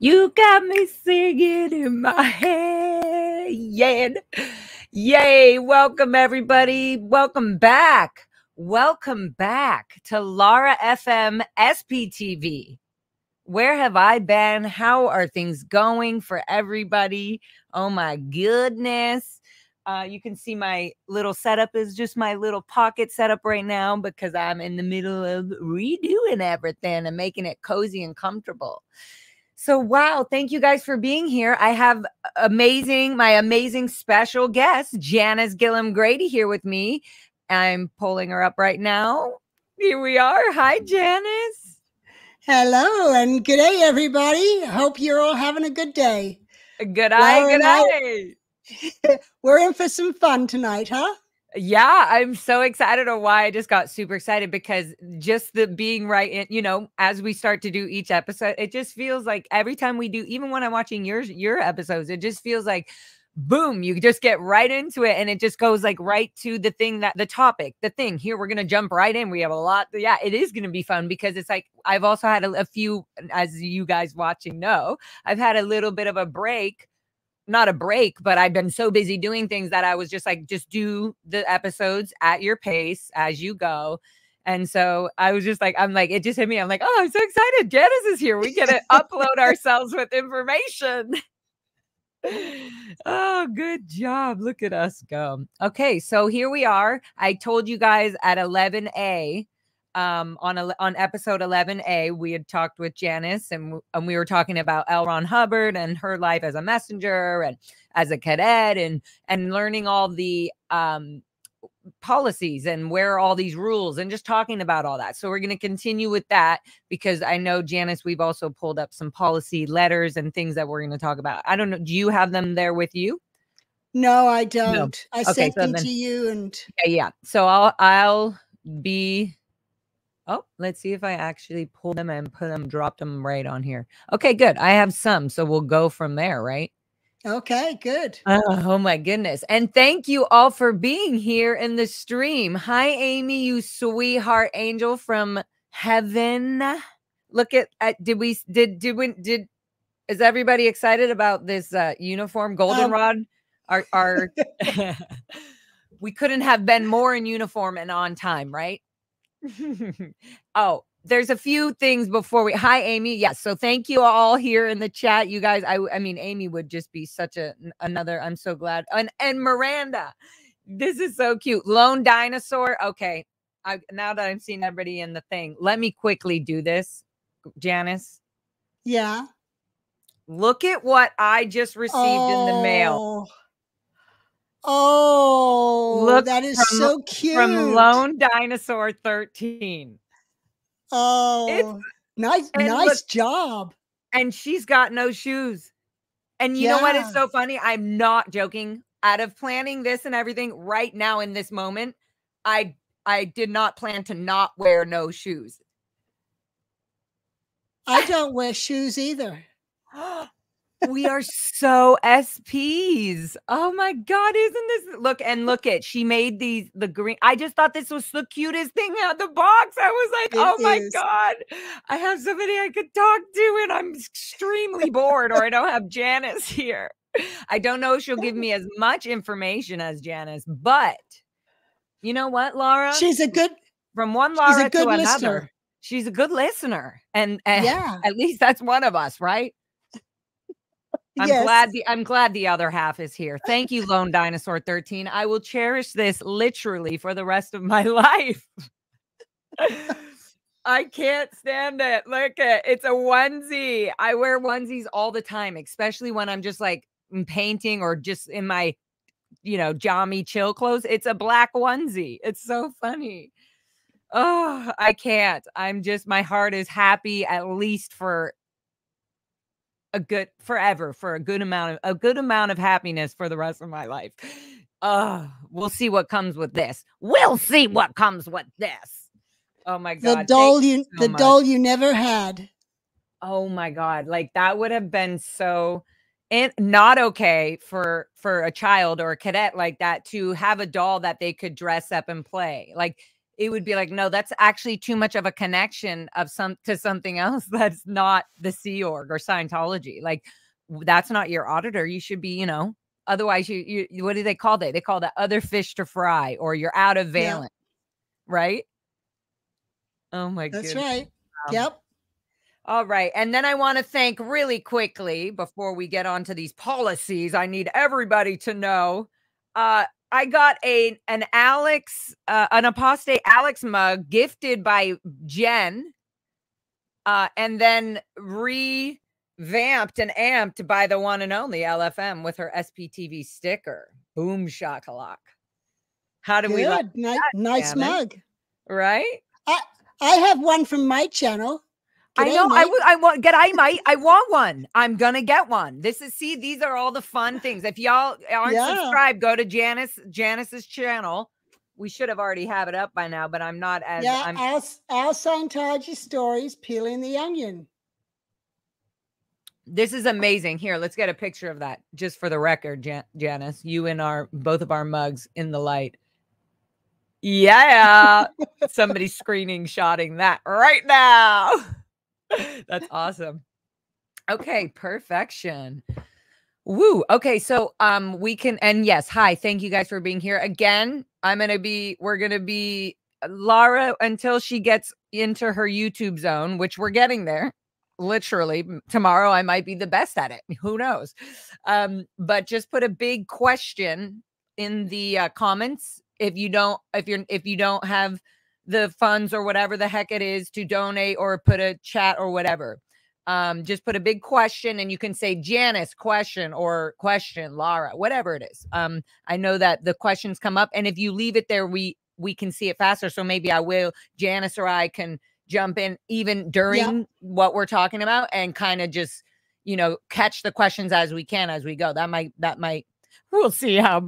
You got me singing in my head. Yeah. Yay. Welcome, everybody. Welcome back. Welcome back to LARA FM TV. Where have I been? How are things going for everybody? Oh, my goodness. You can see my little setup is just my little pocket setup right now because I'm in the middle of redoing everything and making it cozy and comfortable. So, wow, thank you guys for being here. I have my amazing special guest, Janis Gillham Grady, here with me. I'm pulling her up right now. Here we are. Hi, Janis. Hello, and good day, everybody. Hope you're all having a good day. Good eye, good eye. We're in for some fun tonight, huh? Yeah, I'm so excited. Or why I just got super excited because just the being right in, as we start to do each episode, it just feels like every time we do, even when I'm watching your episodes, it just feels like boom, you just get right into it and it just goes like right to the thing here. We're gonna jump right in. We have a lot. Yeah, it is gonna be fun because it's like I've also had a few, as you guys watching know, I've had a little bit of a break. Not a break, but I've been so busy doing things that I was just like, just do the episodes at your pace as you go. And so I was just like, it just hit me. I'm like, oh, I'm so excited. Janis is here. We get to upload ourselves with information. Oh, good job. Look at us go. Okay, so here we are. I told you guys at 11A, on episode 11A, we had talked with Janis and we were talking about L. Ron Hubbard and her life as a messenger and as a cadet and learning all the policies and where all these rules and just talking about all that. So we're going to continue with that because I know, Janis, we've also pulled up some policy letters and things that we're going to talk about. I don't know. Do you have them there with you? No, I don't. No. I sent them to you and yeah. So I'll be. Oh, let's see if I actually pulled them and dropped them right on here. Okay, good. I have some, so we'll go from there, right? Okay, good. Oh my goodness. And thank you all for being here in the stream. Hi, Amy, you sweetheart angel from heaven. Look at is everybody excited about this uniform goldenrod? Our we couldn't have been more in uniform and on time, right? Oh, there's a few things before we. Hi, Amy. Yes. So thank you all here in the chat. You guys, I mean, Amy would just be such another. I'm so glad. And Miranda, this is so cute. Lone dinosaur. Okay. Now that I'm seeing everybody in the thing, let me quickly do this. Janis. Yeah. Look at what I just received in the mail. Oh, look, that is so cute. From Lone Dinosaur 13. Oh, nice job. And she's got no shoes. And you know what is so funny? I'm not joking. Out of planning this and everything right now in this moment, I did not plan to not wear no shoes. I don't wear shoes either. We are so SPs. Oh my God, isn't this look at she made the green. I just thought this was the cutest thing out of the box. I was like, my God, I have somebody I could talk to and I'm extremely bored or I don't have Janis here. I don't know if she'll give me as much information as Janis, but you know what, Laura? She's a good from one Laura to another. Listener. She's a good listener. And yeah, at least that's one of us, right? I'm glad the other half is here. Thank you, Lone Dinosaur 13. I will cherish this literally for the rest of my life. I can't stand it. Look at it's a onesie. I wear onesies all the time, especially when I'm just like painting or just in my, jammy chill clothes. It's a black onesie. It's so funny. Oh, I can't. My heart is happy at least for a good amount of happiness for the rest of my life. We'll see what comes with this. We'll see what comes with this. Oh my God. The doll you never had. Oh my God. Like that would have been so not okay for a child or a cadet like that to have a doll that they could dress up and play. Like it would be like, no, that's actually too much of a connection of to something else that's not the Sea Org or Scientology. Like, that's not your auditor. You should be, otherwise you what do they call that? They call that other fish to fry, or you're out of valence, right? Oh my goodness. That's right. Yep. All right. And then I want to thank really quickly before we get on to these policies. I need everybody to know, I got an Apostate Alex mug gifted by Jen, and then revamped and amped by the one and only LFM with her SPTV sticker. Boom shakalak. How do we like that, nice mug, right? I have one from my channel. I know. I want one. I'm gonna get one. These are all the fun things. If y'all aren't subscribed, go to Janis's channel. We should have already have it up by now, but I'm not as our Scientology stories, peeling the onion. This is amazing. Here, let's get a picture of that just for the record, Janis. You and both of our mugs in the light. Yeah. Somebody's shotting that right now. That's awesome. Okay, perfection. Woo. Okay, so we can, and yes, hi, thank you guys for being here again. We're gonna be Lara until she gets into her YouTube zone, which we're getting there. Literally tomorrow I might be the best at it. Who knows? But just put a big question in the comments if you don't have the funds or whatever the heck it is to donate, or put a chat or whatever. Just put a big question, and you can say Janis question or question Lara, whatever it is. I know that the questions come up, and if you leave it there, we can see it faster. So maybe Janis or I can jump in even during what we're talking about and kind of just, catch the questions as we go. That might, we'll see how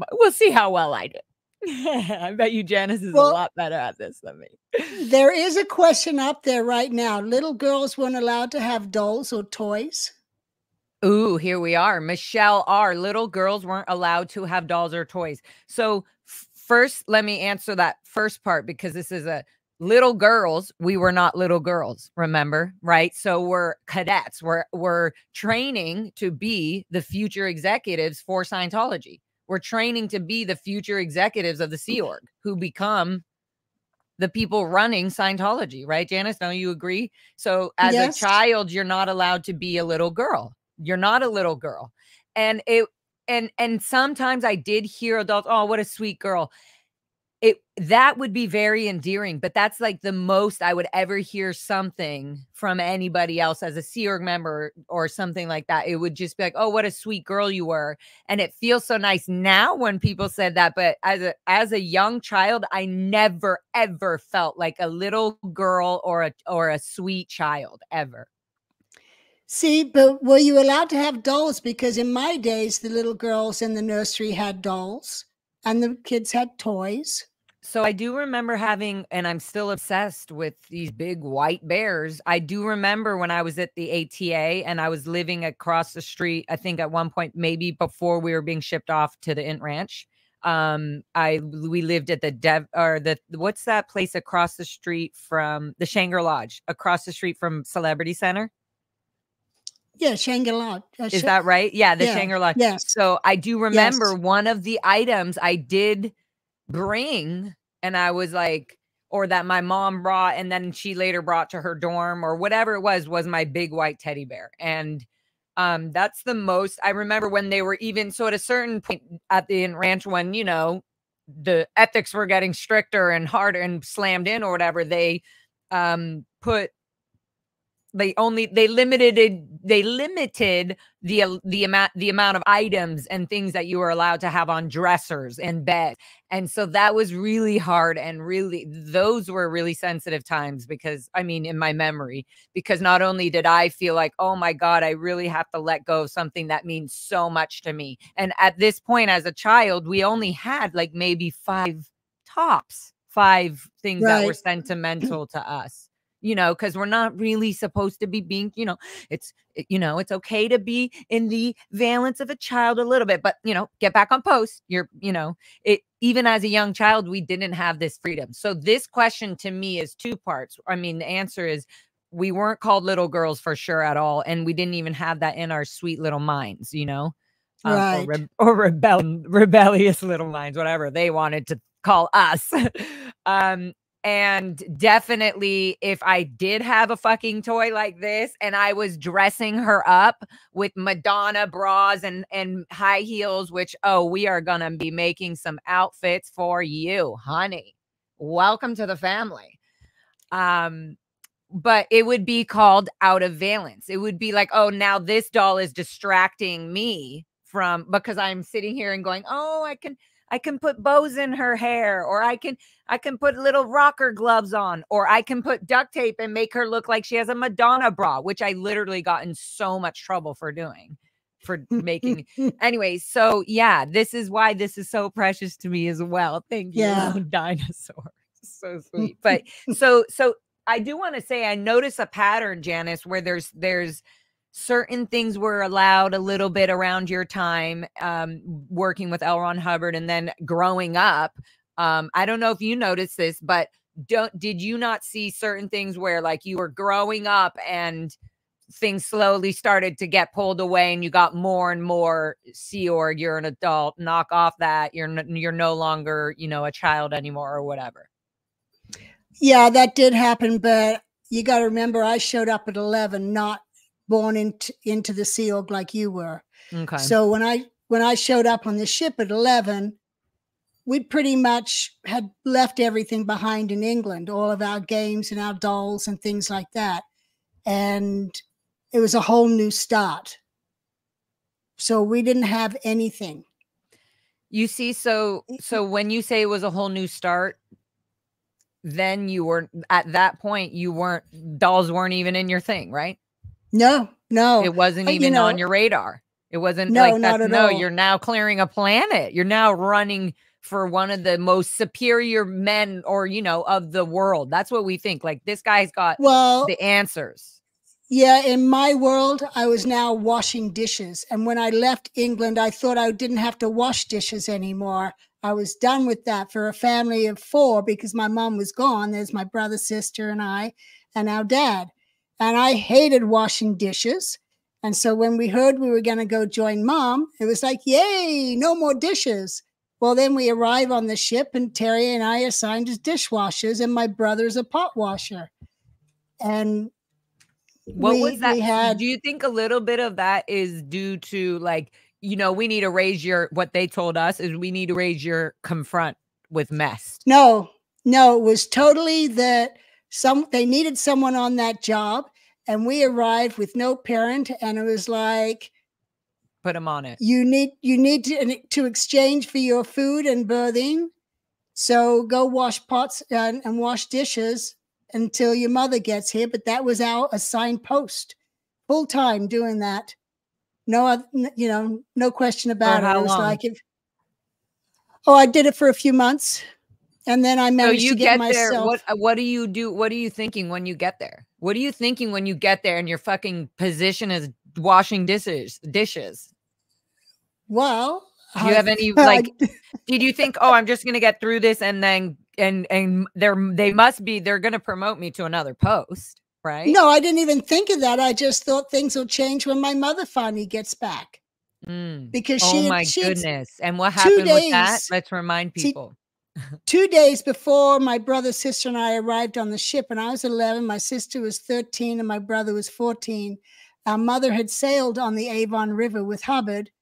well I do. I bet you Janis is a lot better at this than me. There is a question up there right now. Little girls weren't allowed to have dolls or toys. Ooh, here we are. Michelle R. Little girls weren't allowed to have dolls or toys. So first, let me answer that first part, because this is little girls. We were not little girls, remember, right? So we're cadets. We're training to be the future executives for Scientology. We're training to be the future executives of the Sea Org, who become the people running Scientology, right, Janis? Don't you agree? So as a child, you're not allowed to be a little girl. You're not a little girl. And sometimes I did hear adults, oh, what a sweet girl. That would be very endearing, but that's like the most I would ever hear something from anybody else as a Sea Org member or something like that. It would just be like, oh, what a sweet girl you were. And it feels so nice now when people said that. But as a young child, I never, ever felt like a little girl or a sweet child ever. See, but were you allowed to have dolls? Because in my days, the little girls in the nursery had dolls and the kids had toys. So I do remember having, and I'm still obsessed with these big white bears. I do remember when I was at the ATA and I was living across the street, I think at one point, maybe before we were being shipped off to the Int Ranch. We lived at what's that place across the street from the Shangri Lodge, across the street from Celebrity Center? Yeah, Shangri-La. Is that right? Yeah, the Shangri-La. Yes. So I do remember one of the items I did bring, and I was like, or that my mom brought, and then she later brought to her dorm, or whatever it was my big white teddy bear. And that's the most I remember when they were even, so at a certain point at the ranch, when, the ethics were getting stricter and harder and slammed in or whatever, they limited the amount of items and things that you were allowed to have on dressers and beds. And so that was really hard, and really those were really sensitive times, because in my memory, because not only did I feel like, oh my God, I really have to let go of something that means so much to me. And at this point as a child, we only had like maybe five things that were sentimental to us. Because we're not really supposed to be being, it's okay to be in the valence of a child a little bit, but, get back on post. even as a young child, we didn't have this freedom. So this question to me is two parts. I mean, the answer is we weren't called little girls for sure at all. And we didn't even have that in our sweet little minds, you know, Right. or rebellious little minds, whatever they wanted to call us. And definitely if I did have a fucking toy like this and I was dressing her up with Madonna bras and high heels, which, oh, we are going to be making some outfits for you, honey. Welcome to the family. But it would be called out of valence. It would be like, oh, now this doll is distracting me from, because I'm sitting here and going, oh, I can put bows in her hair, or I can put little rocker gloves on, or I can put duct tape and make her look like she has a Madonna bra, which I literally got in so much trouble for doing, for making. Anyway, so yeah, this is why this is so precious to me as well. Thank you, Yeah. dinosaur. So sweet. But so I do want to say I notice a pattern, Janis, where there's certain things were allowed a little bit around your time working with L. Ron Hubbard and then growing up. I don't know if you noticed this, but did you not see certain things where like you were growing up and things slowly started to get pulled away and you got more and more Sea Org, you're an adult, knock off that, you're no longer, you know, a child anymore or whatever? Yeah, that did happen, but you got to remember I showed up at 11, not born into the Sea Org like you were. Okay. So when I showed up on the ship at 11, we pretty much had left everything behind in England, all of our games and our dolls and things like that. And it was a whole new start. So we didn't have anything. You see, so when you say it was a whole new start, then you were, at that point, dolls weren't even in your thing, right? No. It wasn't even on your radar. It wasn't like that. No, you're now clearing a planet. You're now running for one of the most superior men, or, you know, of the world. That's what we think. Like, this guy's got the answers. Yeah, in my world, I was now washing dishes. And when I left England, I thought I didn't have to wash dishes anymore. I was done with that for a family of 4 because my mom was gone. There's my brother, sister, and I, and our dad. And I hated washing dishes. And so when we heard we were going to go join Mom, it was like, yay, no more dishes. Well, then we arrive on the ship and Terry and I are assigned as dishwashers and my brother's a pot washer. And what was that? Do you think a little bit of that is due to, like, you know, we need to raise what they told us is we need to raise your confront with mess? No, it was totally that they needed someone on that job. And we arrived with no parent, and it was like, put them on it. You need to exchange for your food and berthing. So go wash pots and wash dishes until your mother gets here. But that was our assigned post, full time doing that. No, you know, no question about it. It was like, I did it for a few months. And then I managed to get myself. What do you do? What are you thinking when you get there? What are you thinking when you get there and your fucking position is washing dishes? Well, do you have any, like, did you think, oh, I'm just going to get through this and then, and they're going to promote me to another post, right? No, I didn't even think of that. I just thought things will change when my mother finally gets back. Because goodness. And what happened with that? Let's remind people. 2 days before my brother, sister, and I arrived on the ship, and I was 11, my sister was 13, and my brother was 14. Our mother had sailed on the Avon River with Hubbard,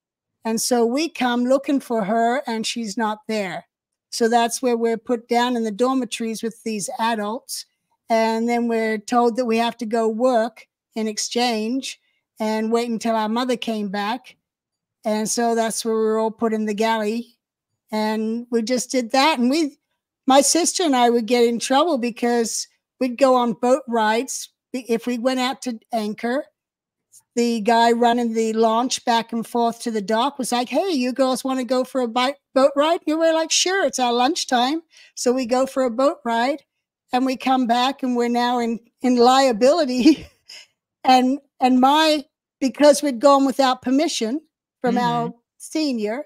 and so we come looking for her, and she's not there. So that's where we're put down in the dormitories with these adults, and then we're told that we have to go work in exchange and wait until our mother came back. And so that's where we were all put in the galley. And we just did that. And my sister and I would get in trouble because we'd go on boat rides. If we went out to anchor, the guy running the launch back and forth to the dock was like, hey, you girls want to go for a boat ride? And we were like, sure, it's our lunchtime. So we go for a boat ride and we come back and we're now in liability. and because we'd gone without permission from our senior,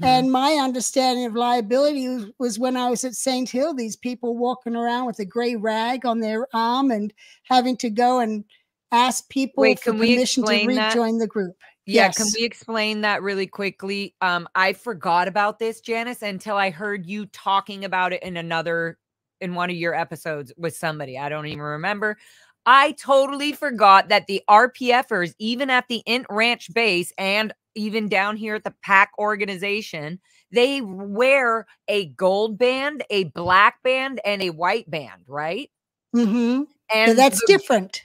And my understanding of liability was when I was at St. Hill, these people walking around with a gray rag on their arm and having to go and ask people for permission to rejoin the group. Yeah, can we explain that really quickly? I forgot about this, Janis, until I heard you talking about it in one of your episodes with somebody. I don't even remember. I totally forgot that the RPFers, even at the Int Ranch base and even down here at the PAC organization, they wear a gold band, a black band, and a white band, right? And so that's different.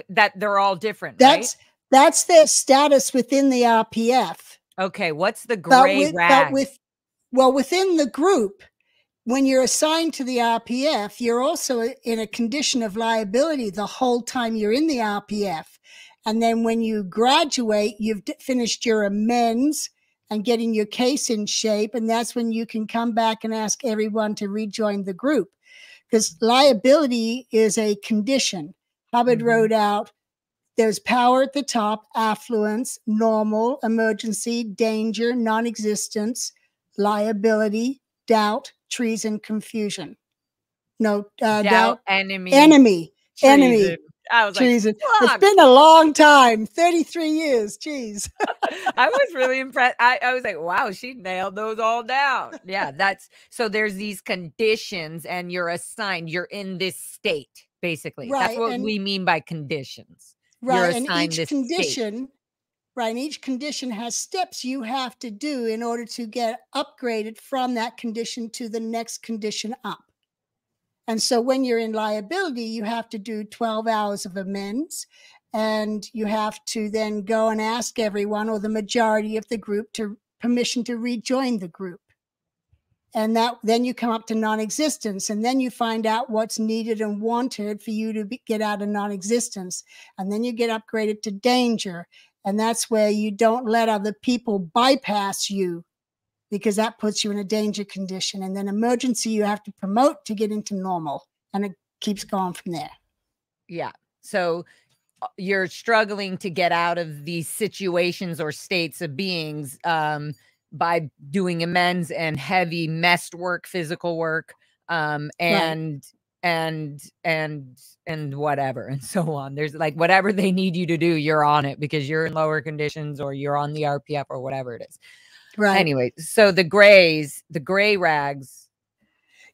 That they're all different, right? That's their status within the RPF. Okay, what's the gray rag? Within the group, when you're assigned to the RPF, you're also in a condition of liability the whole time you're in the RPF. And then when you graduate, you've finished your amends and getting your case in shape. And that's when you can come back and ask everyone to rejoin the group. Because liability is a condition. Hubbard wrote out, there's power at the top, affluence, normal, emergency, danger, non-existence, liability, doubt, treason, confusion. No, doubt, enemy. I was treason. It's been a long time, 33 years. Jeez. I was really impressed. I was like, wow, she nailed those all down. Yeah, so there's these conditions and you're assigned, you're in this state, basically. Right. That's what we mean by conditions. Right. And each condition, and each condition has steps you have to do in order to get upgraded from that condition to the next condition up. And so when you're in liability, you have to do 12 hours of amends, and you have to then go and ask everyone or the majority of the group to permission to rejoin the group. And then you come up to non-existence, and then you find out what's needed and wanted for you to get out of non-existence. And then you get upgraded to danger. And that's where you don't let other people bypass you, because that puts you in a danger condition. And then emergency, you have to promote to get into normal. And it keeps going from there. Yeah. So you're struggling to get out of these situations or states of beings by doing amends and heavy messed work, physical work, and whatever and so on. There's like whatever they need you to do, you're on it because you're in lower conditions or you're on the RPF or whatever it is. Right. Anyway, so the gray rags.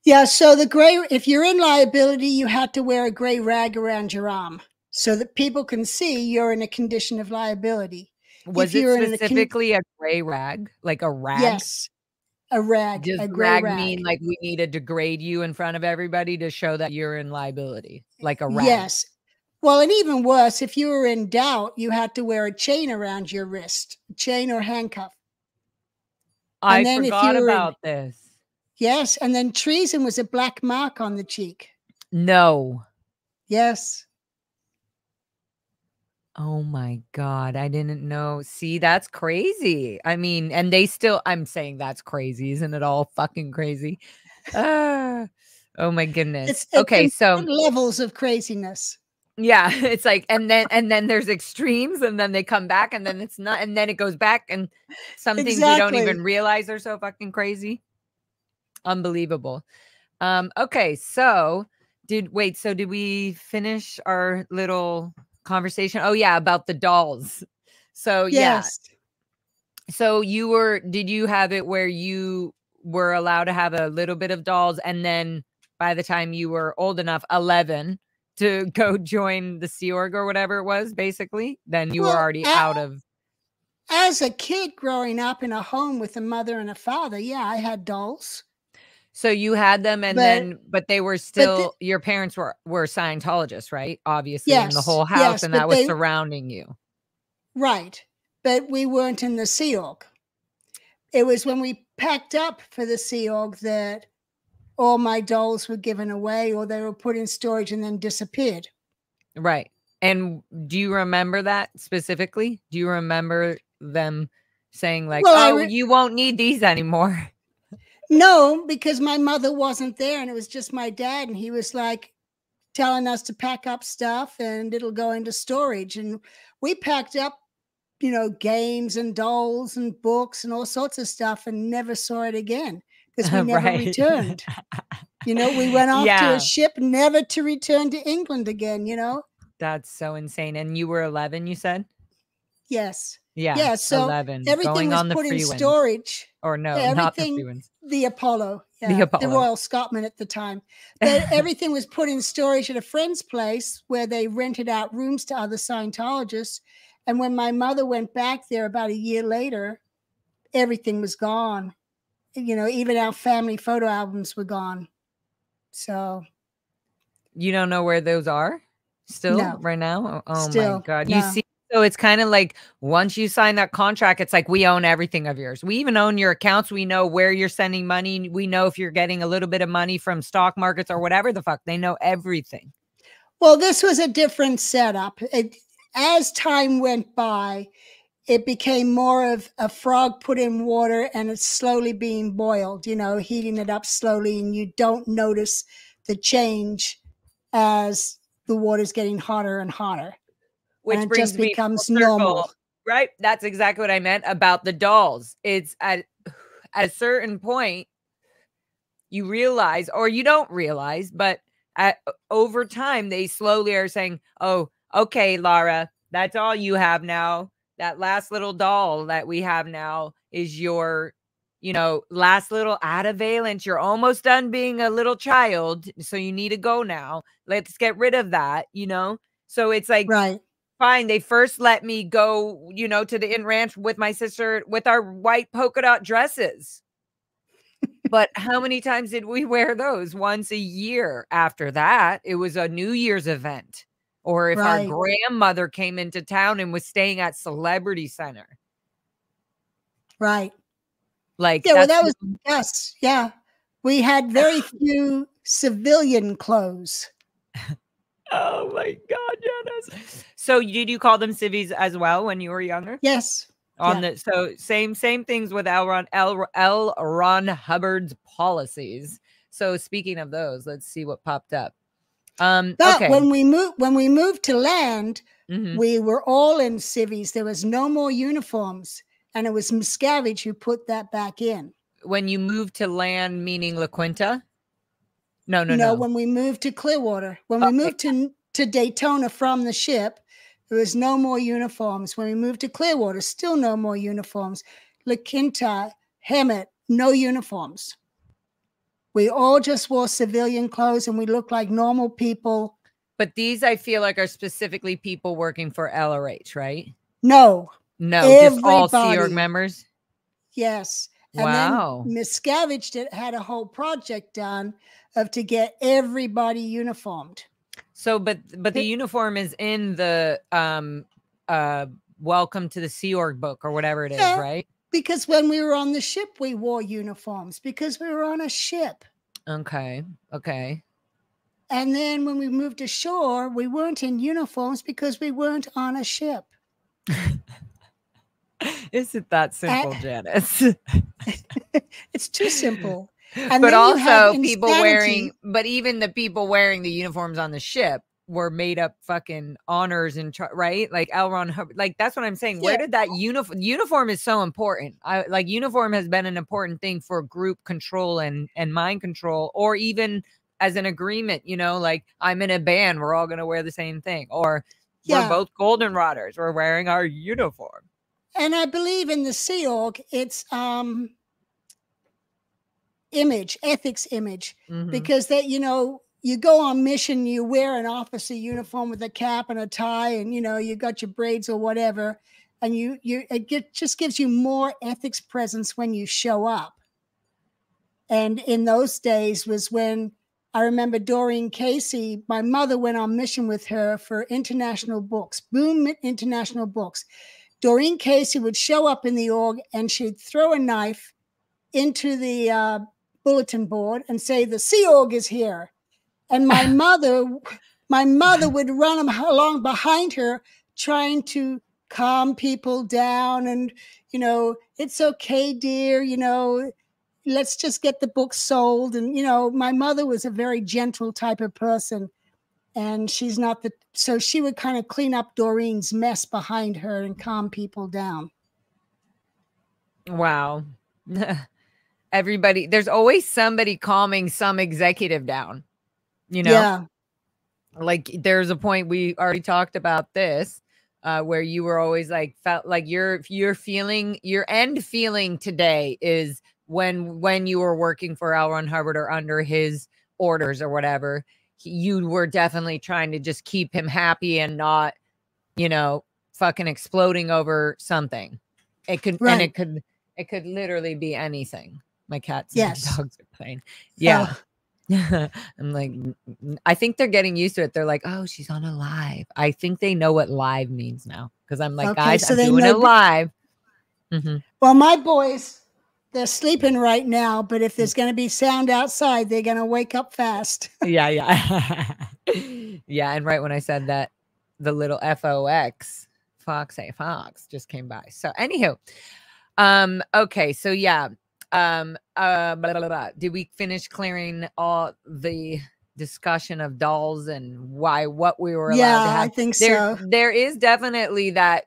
Yeah. So if you're in liability, you have to wear a gray rag around your arm so that people can see you're in a condition of liability. Was it specifically a gray rag? Like a rag? Yes. A rag. Does a gray rag mean like we need to degrade you in front of everybody to show that you're in liability? Like a rag? Yes. Well, and even worse, if you were in doubt, you had to wear a chain around your wrist, a chain or handcuff. I forgot about this. Yes. And then treason was a black mark on the cheek. No. Yes. Oh my God. I didn't know. See, that's crazy. I mean, and I'm saying that's crazy. Isn't it all fucking crazy? Oh my goodness. It's so levels of craziness. Yeah. It's like, and then there's extremes and then they come back and then it's not, and then it goes back and some things you don't even realize are so fucking crazy. Unbelievable. Okay. So did we finish our little conversation? Oh yeah, about the dolls. So yes. Yeah. So did you have it where you were allowed to have a little bit of dolls, and then by the time you were old enough, 11, to go join the Sea Org or whatever it was, basically, then you were already out of. As a kid growing up in a home with a mother and a father, yeah, I had dolls. So you had them, and but they were still, your parents were Scientologists, right? Obviously, in the whole house, and that was surrounding you. Right. But we weren't in the Sea Org. It was when we packed up for the Sea Org that all my dolls were given away, or they were put in storage and then disappeared. Right. And do you remember that specifically? Do you remember them saying like, you won't need these anymore? No, because my mother wasn't there and it was just my dad. And he was like telling us to pack up stuff and it'll go into storage. And we packed up you know, games and dolls and books and all sorts of stuff, and never saw it again because we never returned. You know, we went off to a ship, never to return to England again, you know? That's so insane. And you were 11, you said? Yes. Yeah. Yeah. So 11. everything going was on the put in free winds. storage. Or no, Yeah, not the free winds. The Apollo. Yeah, the Apollo. The Royal Scotsman at the time. But everything was put in storage at a friend's place where they rented out rooms to other Scientologists. And when my mother went back there about a year later, everything was gone. You know, even our family photo albums were gone. So you don't know where those are still right now? Oh my God. No. You see, so it's kind of like once you sign that contract, it's like we own everything of yours. We even own your accounts. We know where you're sending money. We know if you're getting a little bit of money from stock markets or whatever the fuck. They know everything. Well, this was a different setup. As time went by, it became more of a frog put in water and it's slowly being boiled, you know, heating it up slowly, and you don't notice the change as the water's getting hotter and hotter. Which and it brings just me becomes normal. Right? That's exactly what I meant about the dolls. It's at a certain point, you realize, or you don't realize, but over time, they slowly are saying, oh, okay, Lara, that's all you have now. That last little doll that we have now is your, you know, last little out of valence. You're almost done being a little child. So you need to go now. Let's get rid of that, you know? So it's like, right. Fine. They first let me go, you know, to the Inn Ranch with my sister with our white polka dot dresses. But how many times did we wear those? Once a year. After that, it was a New Year's event. Or if our grandmother came into town and was staying at Celebrity Center. Right. Like, yeah, well, that was us. Yeah. We had very few civilian clothes. Oh my God, Janis. So did you call them civvies as well when you were younger? Yes. So same things with L. Ron Hubbard's policies. So speaking of those, let's see what popped up. But when we moved to land, Mm-hmm. we were all in civvies. There was no more uniforms, and it was Miscavige who put that back in. When you moved to land, meaning La Quinta? No. When we moved to Clearwater, when we moved to Daytona from the ship, there was no more uniforms. When we moved to Clearwater, still no more uniforms. La Quinta, Hemet, no uniforms. We all just wore civilian clothes and we looked like normal people. But these, I feel like, are specifically people working for LRH, right? No, just all Sea Org members? Yes. Wow. And then Miscavige had a whole project done to get everybody uniformed. So, but the uniform is in the Welcome to the Sea Org book or whatever it is, right? Because when we were on the ship, we wore uniforms because we were on a ship. Okay. And then when we moved ashore, we weren't in uniforms because we weren't on a ship. Is it that simple, Janis? It's too simple. And but also people wearing, but even the people wearing the uniforms on the ship were made up fucking honors and right? Like L. Ron Hubbard, like that's what I'm saying. Yeah. Where did that uniform is so important. Uniform has been an important thing for group control and mind control, or even as an agreement, you know, like I'm in a band, we're all going to wear the same thing, or we're both goldenrodders, we're wearing our uniform. And I believe in the Sea Org, it's ethics image, because that, you know, you go on mission, you wear an officer uniform with a cap and a tie, and, you know, you got your braids or whatever, and just gives you more ethics presence when you show up. And in those days was when I remember Doreen Casey, my mother went on mission with her for international books, Boom International Books. Doreen Casey would show up in the org and she'd throw a knife into the bulletin board and say, the Sea Org is here. And my mother would run along behind her trying to calm people down and, you know, it's okay, dear, you know, let's just get the book sold. And, you know, my mother was a very gentle type of person. And she's not the, so she would kind of clean up Doreen's mess behind her and calm people down. Wow. Everybody, there's always somebody calming some executive down, you know? Yeah. Like there's a point, we already talked about this, where you were always like, felt like your feeling, your end feeling today is when you were working for L. Ron Hubbard or under his orders or whatever, you were definitely trying to just keep him happy and not, you know, fucking exploding over something. It could, and it could literally be anything. My cats and my dogs are playing. Yeah. I'm like, I think they're getting used to it. They're like, oh, she's on a live. I think they know what live means now. Because I'm like, guys, so I'm doing a live. Well, my boys, they're sleeping right now, but if there's going to be sound outside, they're going to wake up fast. Yeah. Yeah. And right when I said that, the little FOX, Fox just came by. So anywho, okay. So yeah. Blah, blah, blah. Did we finish clearing all the discussion of dolls and what we were allowed to have? I think so. There is definitely that,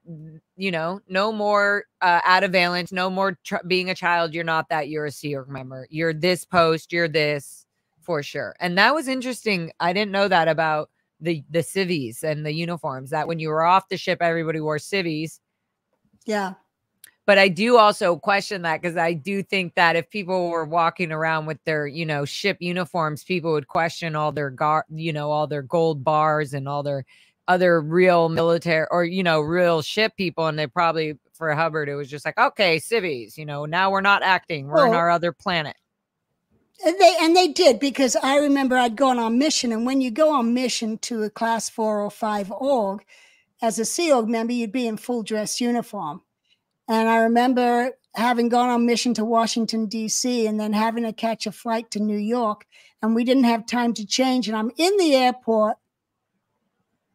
you know, no more out of valence, no more being a child. You're not that, you're a Sea Org member. You're this post, you're this, for sure. And that was interesting. I didn't know that about the civvies and the uniforms, that when you were off the ship, everybody wore civvies. Yeah. But I do also question that, because I do think that if people were walking around with their, you know, ship uniforms, people would question all their, all their gold bars and all their other real military or, you know, real ship people. And they probably, for Hubbard, it was just like, okay, civvies, you know, now we're not acting. We're in our other planet. And they did, because I remember I'd gone on mission. And when you go on mission to a class 4 or 5 org, as a Sea Org member, you'd be in full dress uniform. And I remember having gone on mission to Washington, D.C., and then having to catch a flight to New York. And we didn't have time to change. And I'm in the airport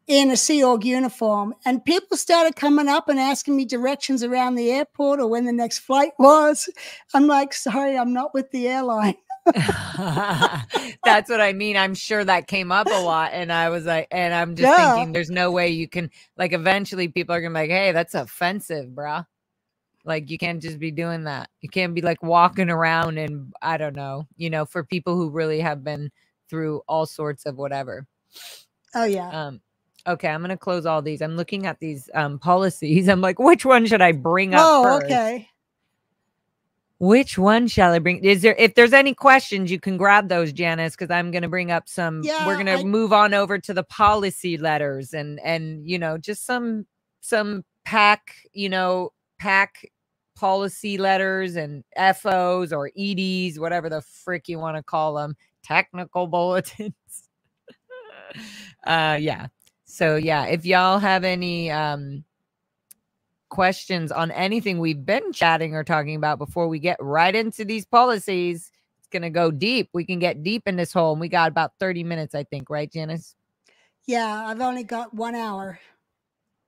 in a Sea Org uniform. And people started coming up and asking me directions around the airport or when the next flight was. I'm like, sorry, I'm not with the airline. That's what I mean. I'm sure that came up a lot. And I was like, and I'm just thinking, there's no way you can, like, eventually people are going to be like, hey, that's offensive, bro. Like, you can't just be doing that. You can't be like walking around and I don't know, you know, for people who really have been through all sorts of whatever. Oh, yeah. Okay, I'm going to close all these. I'm looking at these policies. I'm like, which one should I bring up first? Okay. Which one shall I bring? If there's any questions, you can grab those, Janice, because I'm going to bring up some. We're going to move on over to the policy letters and you know, just some PAC, you know, PAC policy letters and FOs or EDs, whatever the frick you want to call them, technical bulletins. Yeah. So yeah, if y'all have any questions on anything we've been chatting or talking about before we get right into these policies, it's going to go deep. We can get deep in this hole, and we got about 30 minutes, I think, right, Janice? Yeah, I've only got 1 hour.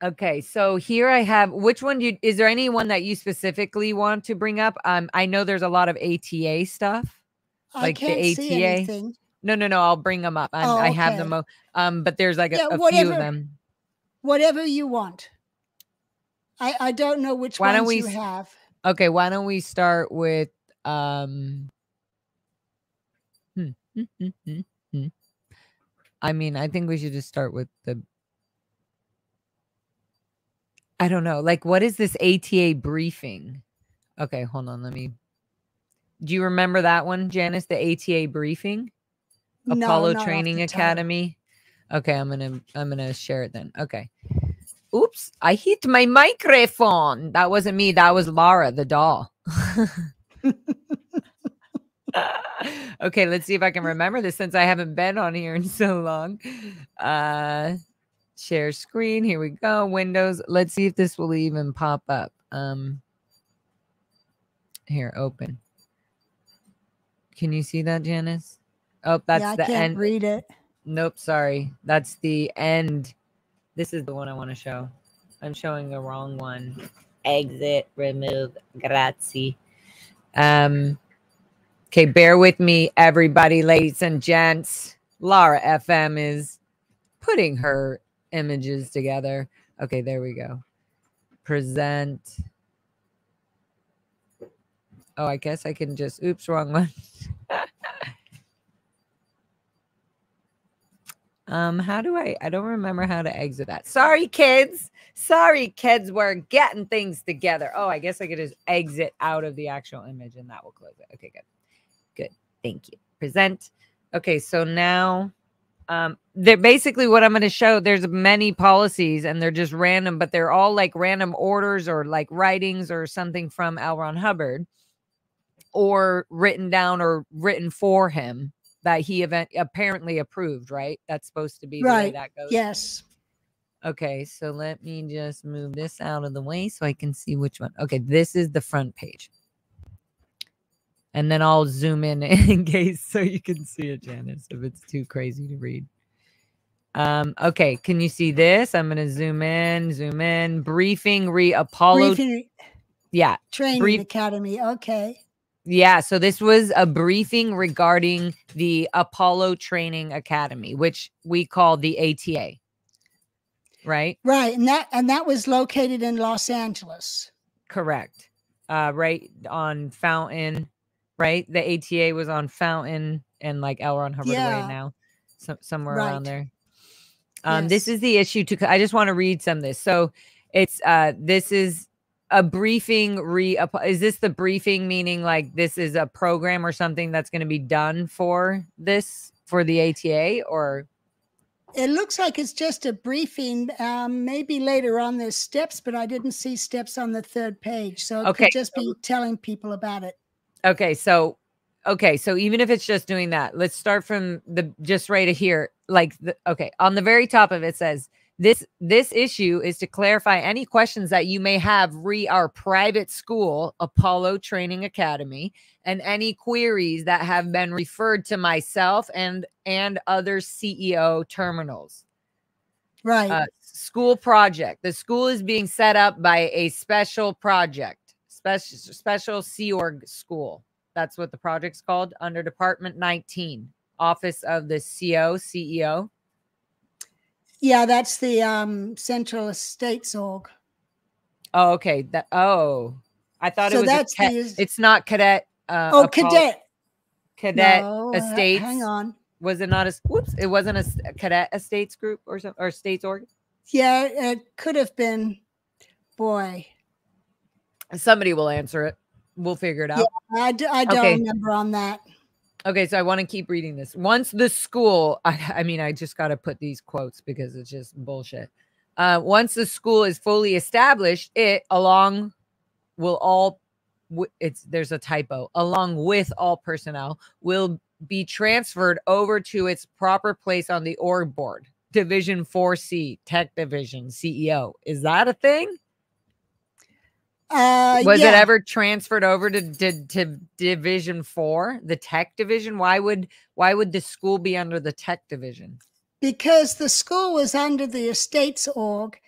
Okay, so here I have, which one is there anyone that you specifically want to bring up? I know there's a lot of ATA stuff. I can't see anything. No, I'll bring them up. I have them. But there's like a few of them. Whatever you want. I don't know which ones you have. Okay, why don't we start with I mean, I think we should just start with the, I don't know, like, what is this ATA briefing? Okay, hold on, do you remember that one, Janice, the ATA briefing? No, Apollo Training Academy. Okay, I'm gonna share it then. Okay. Oops, I hit my microphone. That wasn't me. That was Lara, the doll. Okay, let's see if I can remember this since I haven't been on here in so long. Share screen. Here we go. Windows. Let's see if this will even pop up. Here, open. Can you see that, Janice? Oh, that's the end. I can't read it. Nope, sorry. That's the end. This is the one I want to show. I'm showing the wrong one. Exit, remove, grazie. Okay, bear with me, everybody, ladies and gents. LARA FM is putting her images together. Okay, there we go. Present. Oh, I guess I can just, oops, wrong one. How do I don't remember how to exit that. Sorry, kids. Sorry, kids, we're getting things together. Oh, I guess I could just exit out of the actual image and that will close it. Okay, good. Good. Thank you. Present. Okay, so now they're basically what I'm going to show. There's many policies and they're just random, but they're all like random orders or like writings or something from L. Ron Hubbard, or written down or written for him that he apparently approved, right? That's supposed to be the way that goes. Yes. Okay, so let me just move this out of the way so I can see which one. Okay, this is the front page. And then I'll zoom in case so you can see it, Janice, if it's too crazy to read. Okay, can you see this? I'm going to zoom in. Briefing Apollo. Yeah. Training Academy. Okay. Yeah, so this was a briefing regarding the Apollo Training Academy, which we call the ATA. Right? Right, and that was located in Los Angeles. Correct. Right on Fountain, right? The ATA was on Fountain and like L. Ron Hubbard Way now. Somewhere around there. Yes. This is the issue I just want to read some of this. So it's this is a briefing is this the briefing, meaning like this is a program or something that's going to be done for this, for the ATA, or? It looks like it's just a briefing. Maybe later on there's steps, but I didn't see steps on the 3rd page. So it could just be telling people about it. Okay. So even if it's just doing that, let's start from just right here. Like, on the very top of it says, this issue is to clarify any questions that you may have re our private school, Apollo Training Academy, and any queries that have been referred to myself and other CEO terminals. Right. School project. The school is being set up by a special project, special Sea Org school. That's what the project's called, under Department 19, Office of the CEO. Yeah, that's the Central Estates Org. Oh, okay. I thought it was it's not Cadet. Cadet. Cadet no, Estates. Hang on. Was it not it wasn't a Cadet Estates group or something, or States Org? Yeah, it could have been. Boy. Somebody will answer it. We'll figure it out. Yeah, I don't remember on that. Okay, so I want to keep reading this. Once the school, I mean, I just got to put these quotes because it's just bullshit. Once the school is fully established, there's a typo, along with all personnel, will be transferred over to its proper place on the org board. Division 4C, Tech Division, CEO. Is that a thing? Was it ever transferred over to Division 4, the Tech Division? Why would the school be under the Tech Division? Because the school was under the Estates Org.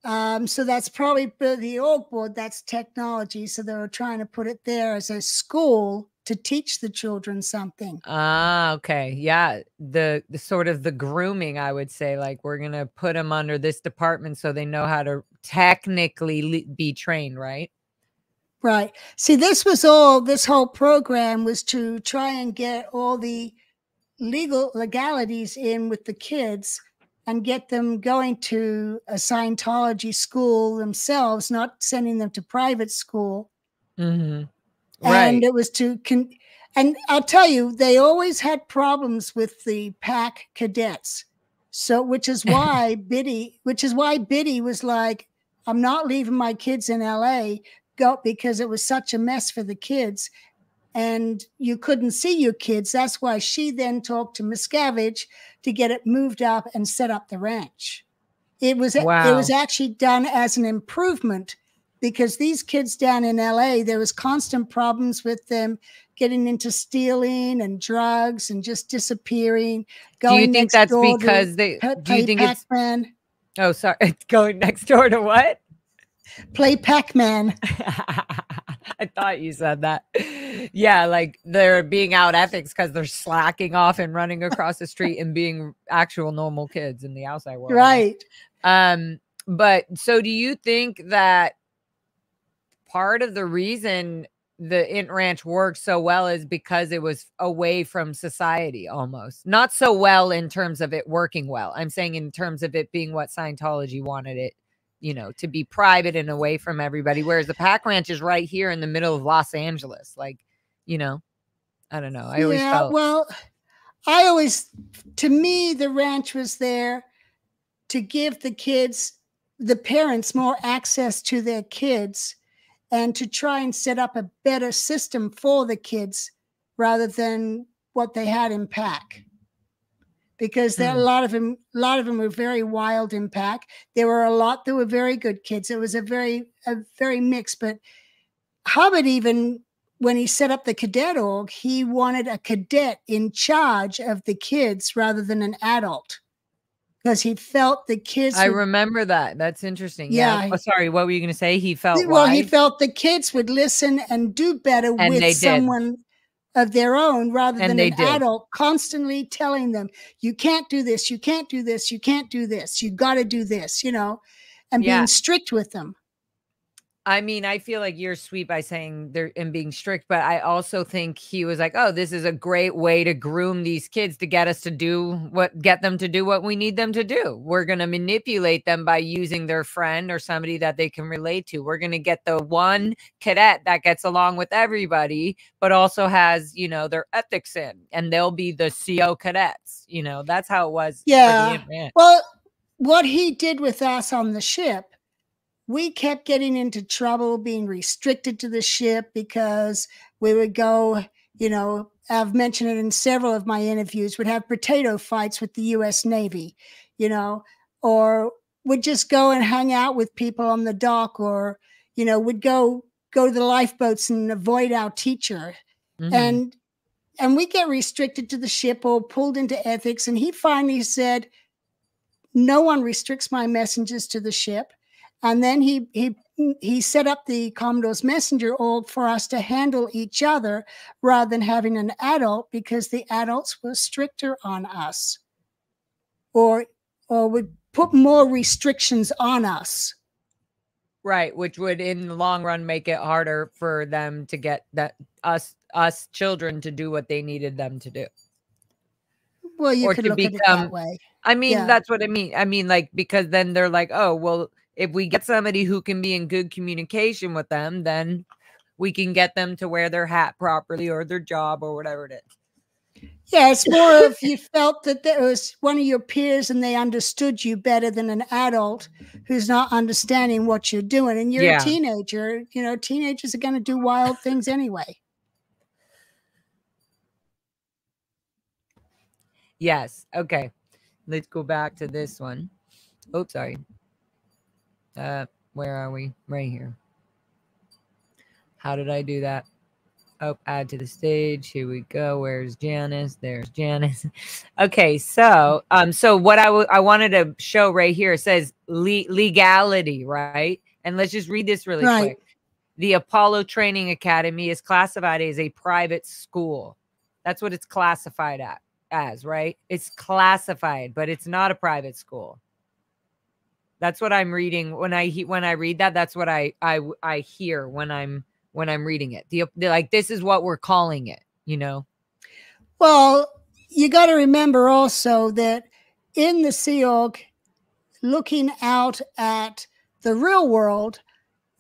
So that's probably the org board, that's technology. So they were trying to put it there as a school to teach the children something. Ah, okay. Yeah. The sort of the grooming, I would say, like, we're going to put them under this department so they know how to technically be trained, right? Right. See, this whole program was to try and get all the legalities in with the kids and get them going to a Scientology school themselves, not sending them to private school. Mm-hmm. And right. It was and I'll tell you, they always had problems with the PAC cadets. So, which is why Biddy was like, I'm not leaving my kids in LA, because it was such a mess for the kids. And you couldn't see your kids. That's why she then talked to Miscavige to get it moved up and set up the ranch. It was actually done as an improvement, because these kids down in LA, there was constant problems with them getting into stealing and drugs and just disappearing. Do you think that's because do you think Pac-Man. Oh, sorry. Going next door to what? Play Pac-Man. I thought you said that. Yeah, like they're being out ethics because they're slacking off and running across the street and being actual normal kids in the outside world. Right. But so do you think that part of the reason the Int Ranch worked so well is because it was away from society almost? Not so well in terms of it working well. I'm saying in terms of it being what Scientology wanted it, you know, to be private and away from everybody. Whereas the Pack Ranch is right here in the middle of Los Angeles. Like, you know, I don't know. I always felt. Well, to me, the ranch was there to give the parents more access to their kids and to try and set up a better system for the kids rather than what they had in Pack. Because there a lot of them were very wild in Pack. There were a lot that were very good kids. It was a very mixed. But Hubbard, even when he set up the cadet org, he wanted a cadet in charge of the kids rather than an adult, because he felt the kids. I remember that. That's interesting. Yeah. Oh, sorry. What were you going to say? He felt he felt the kids would listen and do better with someone of their own rather than an adult constantly telling them, you can't do this, you can't do this, you can't do this, you got to do this, you know, and being strict with them. I mean, I feel like you're sweet by saying they're and being strict, but I also think he was like, oh, this is a great way to groom these kids to get us to get them to do what we need them to do. We're going to manipulate them by using their friend or somebody that they can relate to. We're going to get the one cadet that gets along with everybody, but also has, you know, their ethics in, and they'll be the CO cadets. You know, that's how it was. Yeah. Well, what he did with us on the ship, we kept getting into trouble, being restricted to the ship because we would go, you know, I've mentioned it in several of my interviews, would have potato fights with the U.S. Navy, you know, or would just go and hang out with people on the dock, or, you know, would go to the lifeboats and avoid our teacher. And we get restricted to the ship or pulled into ethics. And he finally said, no one restricts my messengers to the ship. And then he set up the Commodore's Messenger org for us to handle each other rather than having an adult, because the adults were stricter on us or would put more restrictions on us. Right, which would in the long run make it harder for them to get us children to do what they needed them to do. Well, you could look at it that way. I mean, that's what I mean. I mean, like, because then they're like, oh, well, if we get somebody who can be in good communication with them, then we can get them to wear their hat properly or their job or whatever it is. Yeah, it's more of you felt that there was one of your peers and they understood you better than an adult who's not understanding what you're doing. And you're a teenager. You know, teenagers are going to do wild things anyway. Yes. Okay. Let's go back to this one. Oh, sorry. Where are we? Right here. How did I do that? Oh, add to the stage. Here we go. Where's Janis? There's Janis. Okay, so what I wanted to show right here, it says legality, right? And let's just read this really quick. The Apollo Training Academy is classified as a private school. That's what it's classified as, right? It's classified, but it's not a private school. That's what I'm reading when I read that. That's what I hear when I'm reading it. Like, this is what we're calling it, you know? Well, you got to remember also that in the Sea Org, looking out at the real world,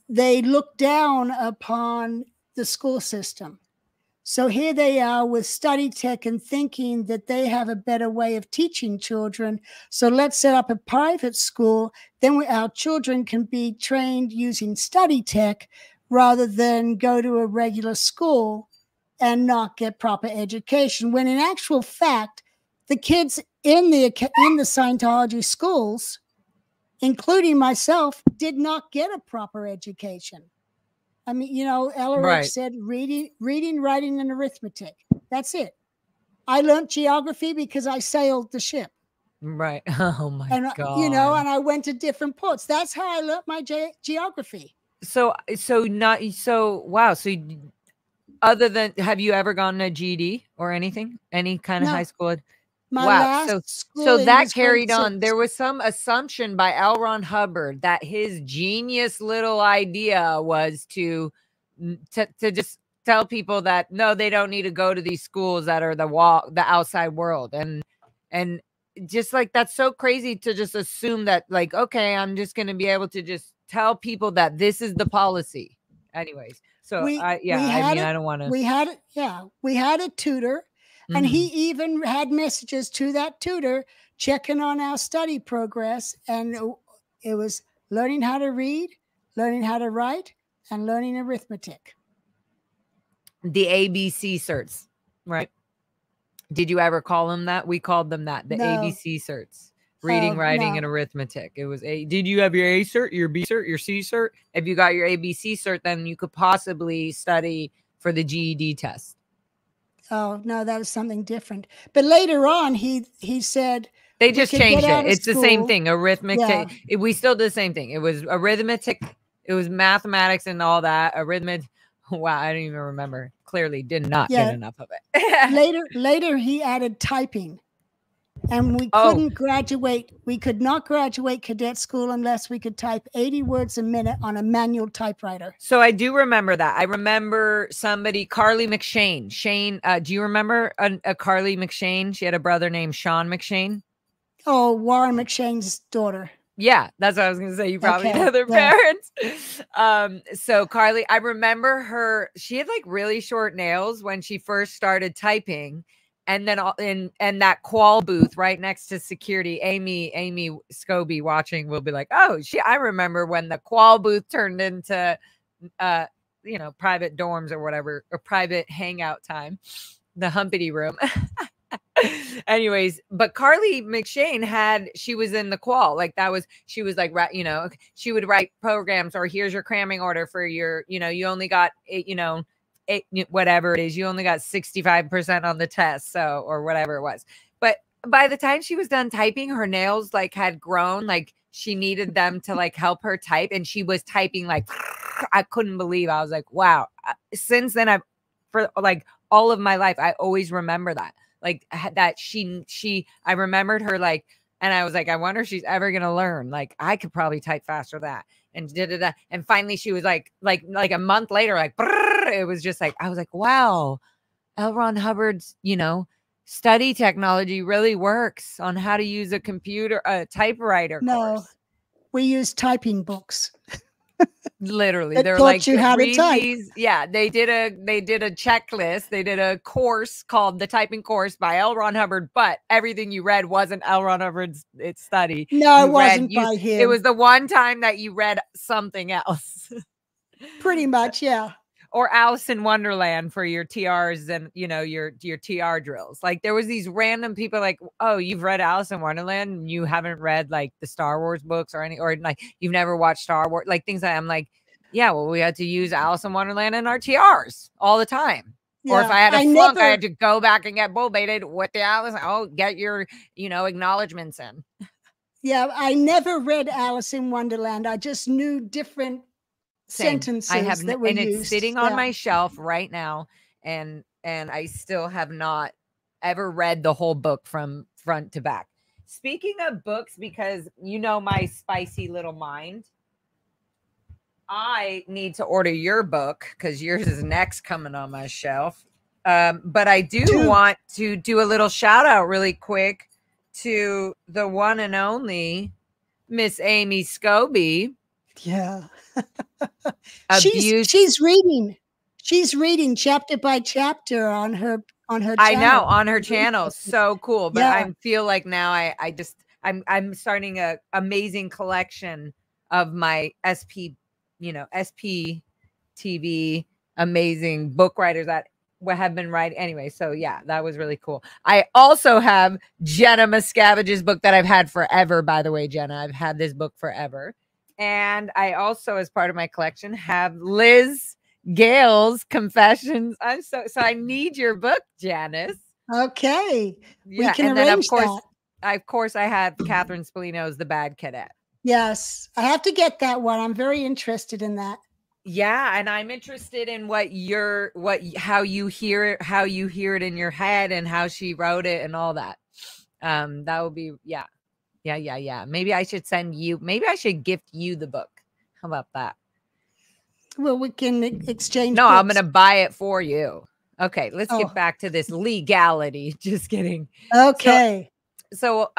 they look down upon the school system. So here they are with study tech and thinking that they have a better way of teaching children. So let's set up a private school. Then our children can be trained using study tech rather than go to a regular school and not get proper education. When in actual fact, the kids in the Scientology schools, including myself, did not get a proper education. I mean, you know, LRH said reading, writing, and arithmetic. That's it. I learned geography because I sailed the ship. Right. Oh my God. You know, and I went to different ports. That's how I learned my geography. Wow. So other than, have you ever gotten a GED or anything? Any kind of high No, school? my Wow. last So schooling that was grade carried on. 6. There was some assumption by L. Ron Hubbard that his genius little idea was to just tell people that no, they don't need to go to these schools that are the outside world. And just like, that's so crazy to just assume that, like, okay, I'm just going to be able to just tell people that this is the policy. Anyways, so I don't want to. We had a tutor, and he even had messages to that tutor checking on our study progress, and it was learning how to read, learning how to write, and learning arithmetic. The ABC certs, right? Did you ever call them that? We called them that, the ABC certs. Reading, writing, and arithmetic. It was did you have your A cert, your B cert, your C cert? If you got your ABC cert, then you could possibly study for the GED test. Oh, no, that was something different. But later on, he said they just changed it. It's the same thing. Arithmetic. Yeah. We still did the same thing. It was arithmetic. It was mathematics and all that. Arithmetic. Wow, I don't even remember. Clearly did not get enough of it. Later he added typing. And we couldn't graduate. We could not graduate cadet school unless we could type 80 words a minute on a manual typewriter. So I do remember that. I remember somebody, Carly McShane. Shane, do you remember a Carly McShane? She had a brother named Sean McShane. Oh, Warren McShane's daughter. Yeah, that's what I was going to say. You probably know their parents. So Carly, I remember her. She had like really short nails when she first started typing. And then in that qual booth right next to security, Amy Scobie watching will be like, oh, I remember when the qual booth turned into, private dorms or whatever, or private hangout time, the humpity room. Anyways, but Carly McShane she was in the qual. Like she was like, she would write programs, or here's your cramming order for your, you only got 8, whatever it is, you only got 65% on the test, so, or whatever it was. But by the time she was done typing, her nails like had grown, like she needed them to like help her type, and she was typing like, I couldn't believe. I was like, wow. Since then, for like all of my life, I always remember that, like that I remembered her, like, and I was like, I wonder if she's ever gonna learn. Like, I could probably type faster that. And and finally she was like a month later, like, it was just like, I was like, wow, L. Ron Hubbard's, study technology really works on how to use a computer, a typewriter. No, we use typing books. Literally, they're like, you how to type. Yeah, they did a checklist. They did a course called the typing course by L. Ron Hubbard, but everything you read wasn't L. Ron Hubbard's study. No, it wasn't by him. It was the one time that you read something else. Pretty much, yeah. Or Alice in Wonderland for your TRs and, your TR drills. Like, there was these random people like, oh, you've read Alice in Wonderland and you haven't read like the Star Wars books or like you've never watched Star Wars, like things like that. I'm like, yeah, well, we had to use Alice in Wonderland in our TRs all the time. Yeah, or if I had a flunk, I had to go back and get bull baited with the Alice. Oh, get your, acknowledgements in. Yeah, I never read Alice in Wonderland. I just knew different sentences I have, that were and used. It's sitting on my shelf right now, and I still have not ever read the whole book from front to back. Speaking of books, because my spicy little mind, I need to order your book because yours is next coming on my shelf. But I do want to do a little shout out really quick to the one and only Miss Amy Scobie. Yeah. She's reading chapter by chapter on her channel. I know, on her channel. So cool. But I feel like now I'm starting a amazing collection of my SP TV amazing book writers that have been writing anyway. So yeah, that was really cool. I also have Jenna Miscavige's book that I've had forever, by the way. Jenna, I've had this book forever. And I also, as part of my collection, have Liz Gale's Confessions. So I need your book, Janis. Okay. Yeah. We can and arrange then that. of course I have Catherine Spallino's The Bad Cadet. Yes. I have to get that one. I'm very interested in that. Yeah, and I'm interested in how you hear it in your head and how she wrote it and all that. That would be yeah. Maybe I should gift you the book. How about that? Well, we can exchange. No, books. I'm gonna buy it for you. Okay, let's get back to this legality. Just kidding. Okay. So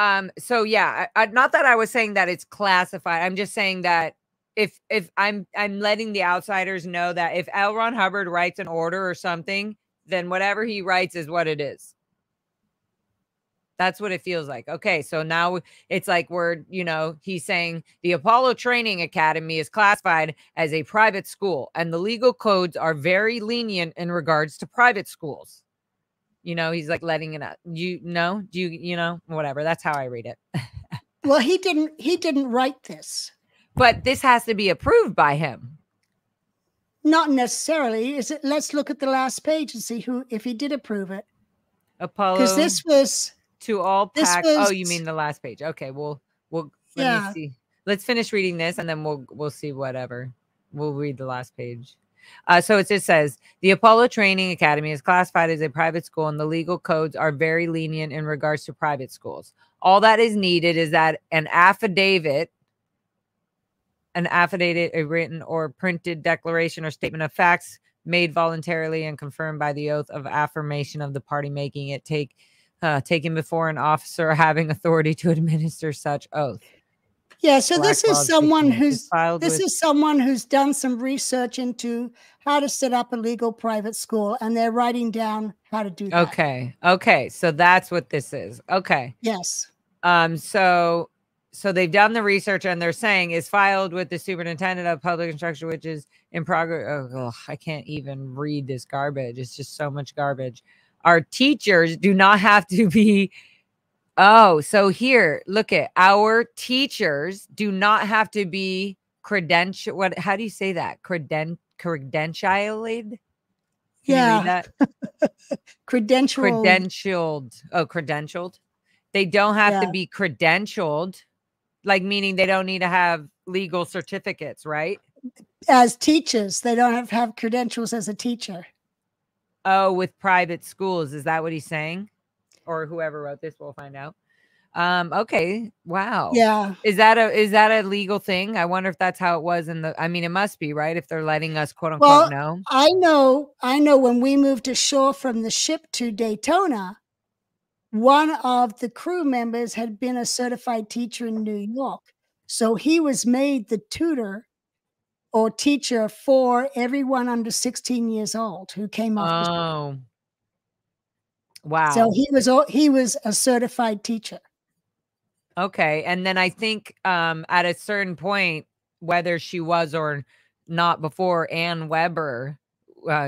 yeah, not that I was saying that it's classified. I'm just saying that if I'm letting the outsiders know that if L. Ron Hubbard writes an order or something, then whatever he writes is what it is. That's what it feels like. Okay, so now it's like he's saying the Apollo Training Academy is classified as a private school, and the legal codes are very lenient in regards to private schools. He's like letting it out. Whatever. That's how I read it. Well, he didn't write this. But this has to be approved by him. Not necessarily. Is it? Let's look at the last page and see if he did approve it. Apollo. Because this was to all pack. Oh, you mean the last page? Okay. Well, let me see. Let's finish reading this, and then we'll see whatever. We'll read the last page. So it just says the Apollo Training Academy is classified as a private school, and the legal codes are very lenient in regards to private schools. All that is needed is that an affidavit, a written or printed declaration or statement of facts made voluntarily and confirmed by the oath of affirmation of the party making it taken before an officer having authority to administer such oath. Yeah, so this is someone who's done some research into how to set up a legal private school, and they're writing down how to do that. Okay, so that's what this is. Okay. Yes. So they've done the research, and they're saying is filed with the superintendent of public instruction, which is in progress. Oh, I can't even read this garbage. It's just so much garbage. Our teachers do not have to be. Oh, so here, look at our teachers do not have to be credential. How do you say that? Credentialed? Yeah. Credentialed. Oh, credentialed. They don't have to be credentialed, like meaning they don't need to have legal certificates, right? As teachers, they don't have to have credentials as a teacher. Oh, with private schools. Is that what he's saying? Or whoever wrote this, we'll find out. Okay. Wow. Yeah. Is that a legal thing? I wonder if that's how it was it must be, right? If they're letting us quote unquote know. I know when we moved ashore from the ship to Daytona, one of the crew members had been a certified teacher in New York. So he was made the tutor or teacher for everyone under 16 years old who came off the ship. Oh. Wow. So he was a certified teacher. Okay. And then I think at a certain point, whether she was or not before Ann Weber,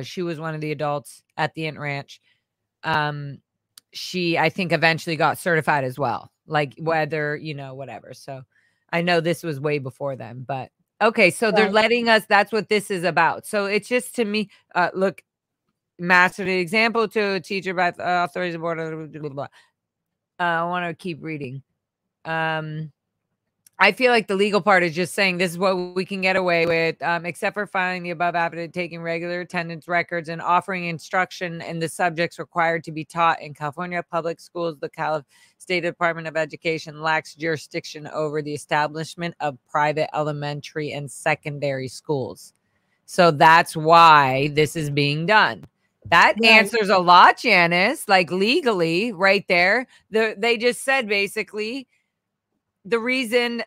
she was one of the adults at the Int Ranch. She, I think, eventually got certified as well. Like whether, whatever. So I know this was way before them, but okay. So they're letting us, that's what this is about. So it's just to me, look, master the example to a teacher by authorities board. Blah, blah, blah. I want to keep reading. I feel like the legal part is just saying this is what we can get away with, except for filing the above affidavit, taking regular attendance records, and offering instruction in the subjects required to be taught in California public schools. The State Department of Education lacks jurisdiction over the establishment of private elementary and secondary schools. So that's why this is being done. That answers a lot, Janis, like legally right there. They just said basically the reason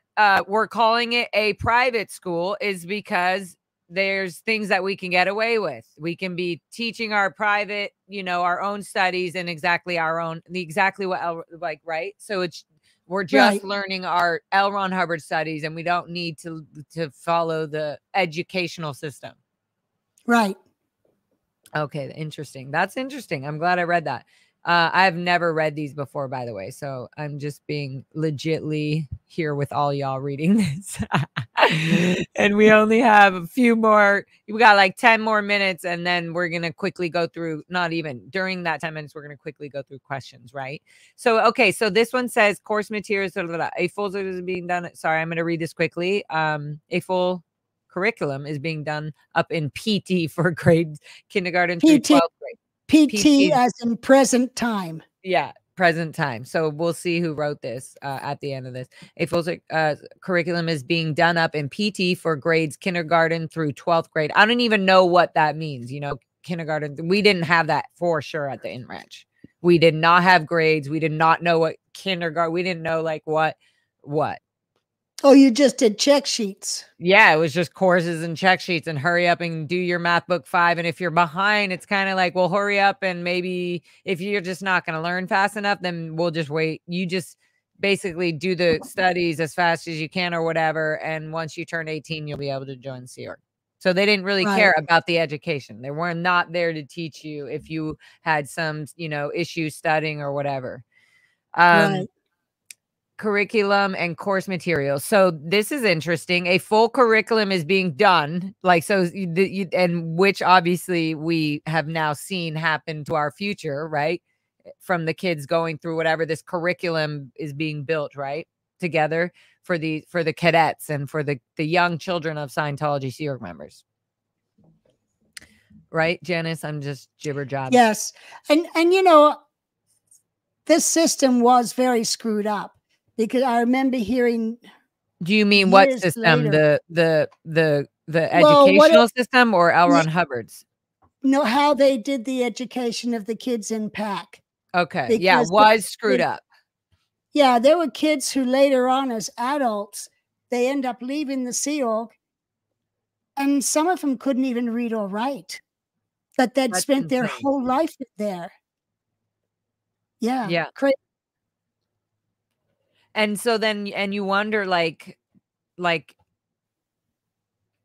we're calling it a private school is because there's things that we can get away with. We can be teaching our private, our own studies and exactly what right. So we're just learning our L. Ron Hubbard studies, and we don't need to follow the educational system. Right. Okay, interesting. That's interesting. I'm glad I read that. I've never read these before, by the way, so I'm just being legitly here with all y'all reading this. And we only have a few more. We got like 10 more minutes, and then we're going to quickly go through, not even during that 10 minutes, we're going to quickly go through questions, right? So, okay, so this one says course materials, a full is being done. Sorry, I'm going to read this quickly. A full curriculum is being done up in PT for grades kindergarten through PT, 12th grade. PT as in present time. Yeah, present time. So we'll see who wrote this at the end of this. A full curriculum is being done up in PT for grades kindergarten through 12th grade. I don't even know what that means. You know, kindergarten. We didn't have that for sure at the Int Ranch. We did not have grades. We did not know what kindergarten. We didn't know like what. Oh, you just did check sheets. Yeah, it was just courses and check sheets and hurry up and do your math book 5. And if you're behind, it's kind of like, well, hurry up. And maybe if you're just not going to learn fast enough, then we'll just wait. You just basically do the studies as fast as you can or whatever. And once you turn 18, you'll be able to join Sea Org. So they didn't really care about the education. They were not there to teach you if you had some, you know, issue studying or whatever. Curriculum and course materials. So this is interesting. A full curriculum is being done, like, so and which obviously we have now seen happen to our future, right? From the kids going through whatever this curriculum is being built, right? Together for the cadets and for the young children of Scientology Sea Org members. Right, Janice? I'm just jibber jabber. Yes. And you know, this system was very screwed up. Because I remember hearing. Do you mean what system? Later, the educational system or L. Ron Hubbard's? No, how they did the education of the kids in PAC. Okay. Because yeah, it was screwed up. Yeah, there were kids who later on as adults, they end up leaving the Sea Org, and some of them couldn't even read or write. But they'd spent their whole life there. Yeah. Yeah. Crazy. And so then, and you wonder, like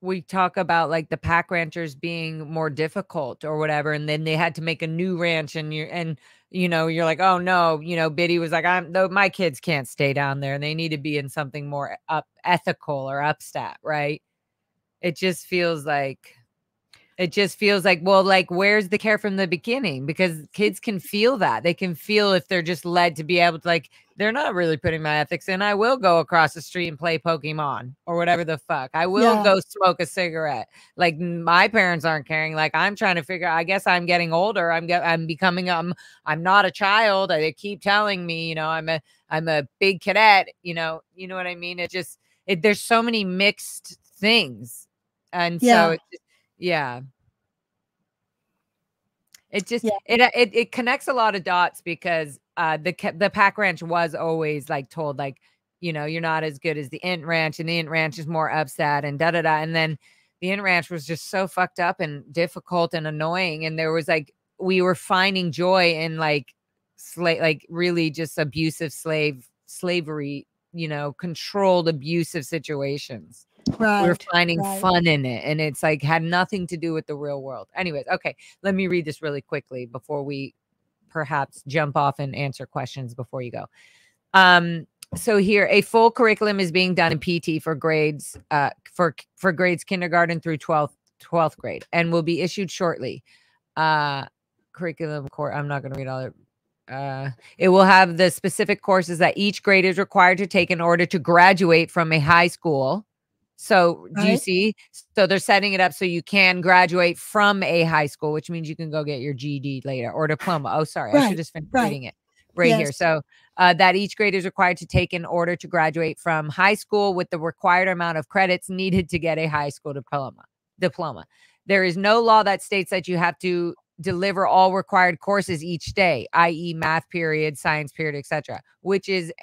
we talk about like the pack ranchers being more difficult or whatever. And then they had to make a new ranch and you're like, oh no, you know, Biddy was like, my kids can't stay down there. They need to be in something more ethical or upstat. Right. It just feels like, well, like, where's the care from the beginning? Because kids can feel that. They can feel if they're just led to be able to, like, they're not really putting my ethics in. I will go across the street and play Pokemon or whatever the fuck. I will go smoke a cigarette. Like, my parents aren't caring. Like, I'm trying to figure out, I guess I'm getting older. I'm becoming, I'm not a child. They keep telling me, you know, I'm a big cadet, you know what I mean? It just, there's so many mixed things. And so it's just, yeah. It just it connects a lot of dots because the pack ranch was always like told, like, you know, you're not as good as the Int Ranch, and the Int Ranch is more upset and da da da. And then the Int Ranch was just so fucked up and difficult and annoying. And there was like, we were finding joy in like really just abusive slavery, you know, controlled abusive situations. Right, we're finding fun in it, and it's like had nothing to do with the real world. Anyways, okay, let me read this really quickly before we perhaps jump off and answer questions before you go. So here, a full curriculum is being done in PT for grades for grades kindergarten through 12th grade, and will be issued shortly. Curriculum core. I'm not going to read all it. It will have the specific courses that each grade is required to take in order to graduate from a high school. So do you see? So they're setting it up so you can graduate from a high school, which means you can go get your GED later or diploma. Oh, sorry. I should just finish reading it here. So that each grade is required to take in order to graduate from high school with the required amount of credits needed to get a high school diploma. There is no law that states that you have to deliver all required courses each day, i.e. math period, science period, etc., which is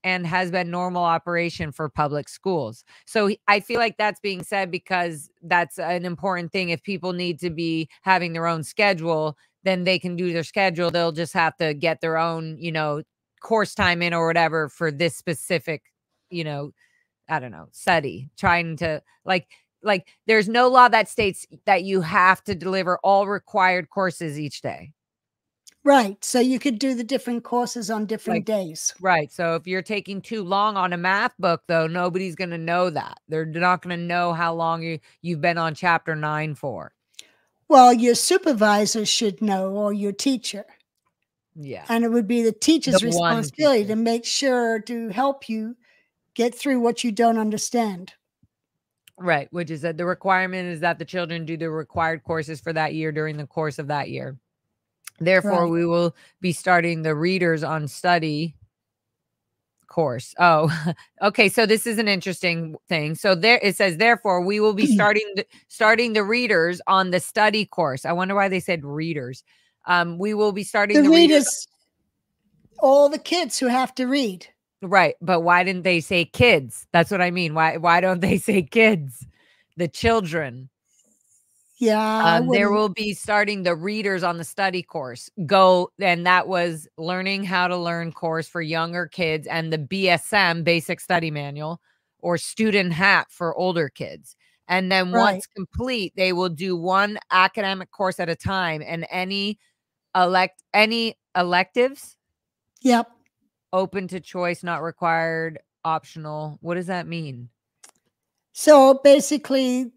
and has been normal operation for public schools. So I feel like that's being said because that's an important thing. If people need to be having their own schedule, then they can do their schedule. They'll just have to get their own, you know, course time in or whatever for this specific, you know, I don't know, study. Trying to like there's no law that states that you have to deliver all required courses each day. Right. So you could do the different courses on different days. Right. So if you're taking too long on a math book, though, nobody's going to know that. They're not going to know how long you've been on chapter 9 for. Well, your supervisor should know, or your teacher. Yeah. And it would be the teacher's responsibility to make sure to help you get through what you don't understand. Right, which is that the requirement is that the children do the required courses for that year during the course of that year. Therefore, Right. we will be starting the readers on study course. Oh, okay. So this is an interesting thing. So there it says, therefore, we will be starting the readers on the study course. I wonder why they said readers. We will be starting The the readers. readers, all the kids who have to read. Right, but why didn't they say kids? That's what I mean. Why don't they say kids? The children. Yeah, There will be starting the readers on the study course. And that was learning how to learn course for younger kids, and the BSM, basic study manual, or student hat for older kids. And then once complete, they will do one academic course at a time, and any electives. Yep. Open to choice, not required, optional. What does that mean? So basically,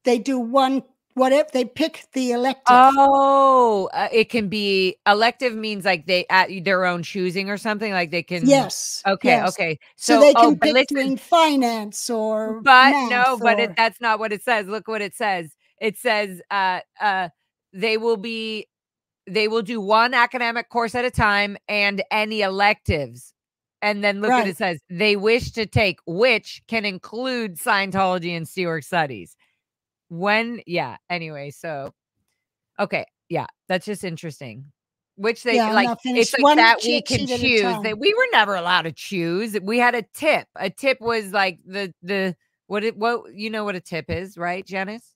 they do one. What if they pick the elective? Oh, it can be elective means like they at their own choosing or something, like they can. Yes. Okay. Yes. Okay. So they can pick doing finance or math that's not what it says. Look what it says. It says they will do one academic course at a time and any electives. And then look what it says. They wish to take, which can include Scientology and Sea Studies. Anyway, so okay, yeah, that's just interesting. Which they it's like that we can choose. That we were never allowed to choose. We had a tip. A tip was like what you know what a tip is, right, Janis?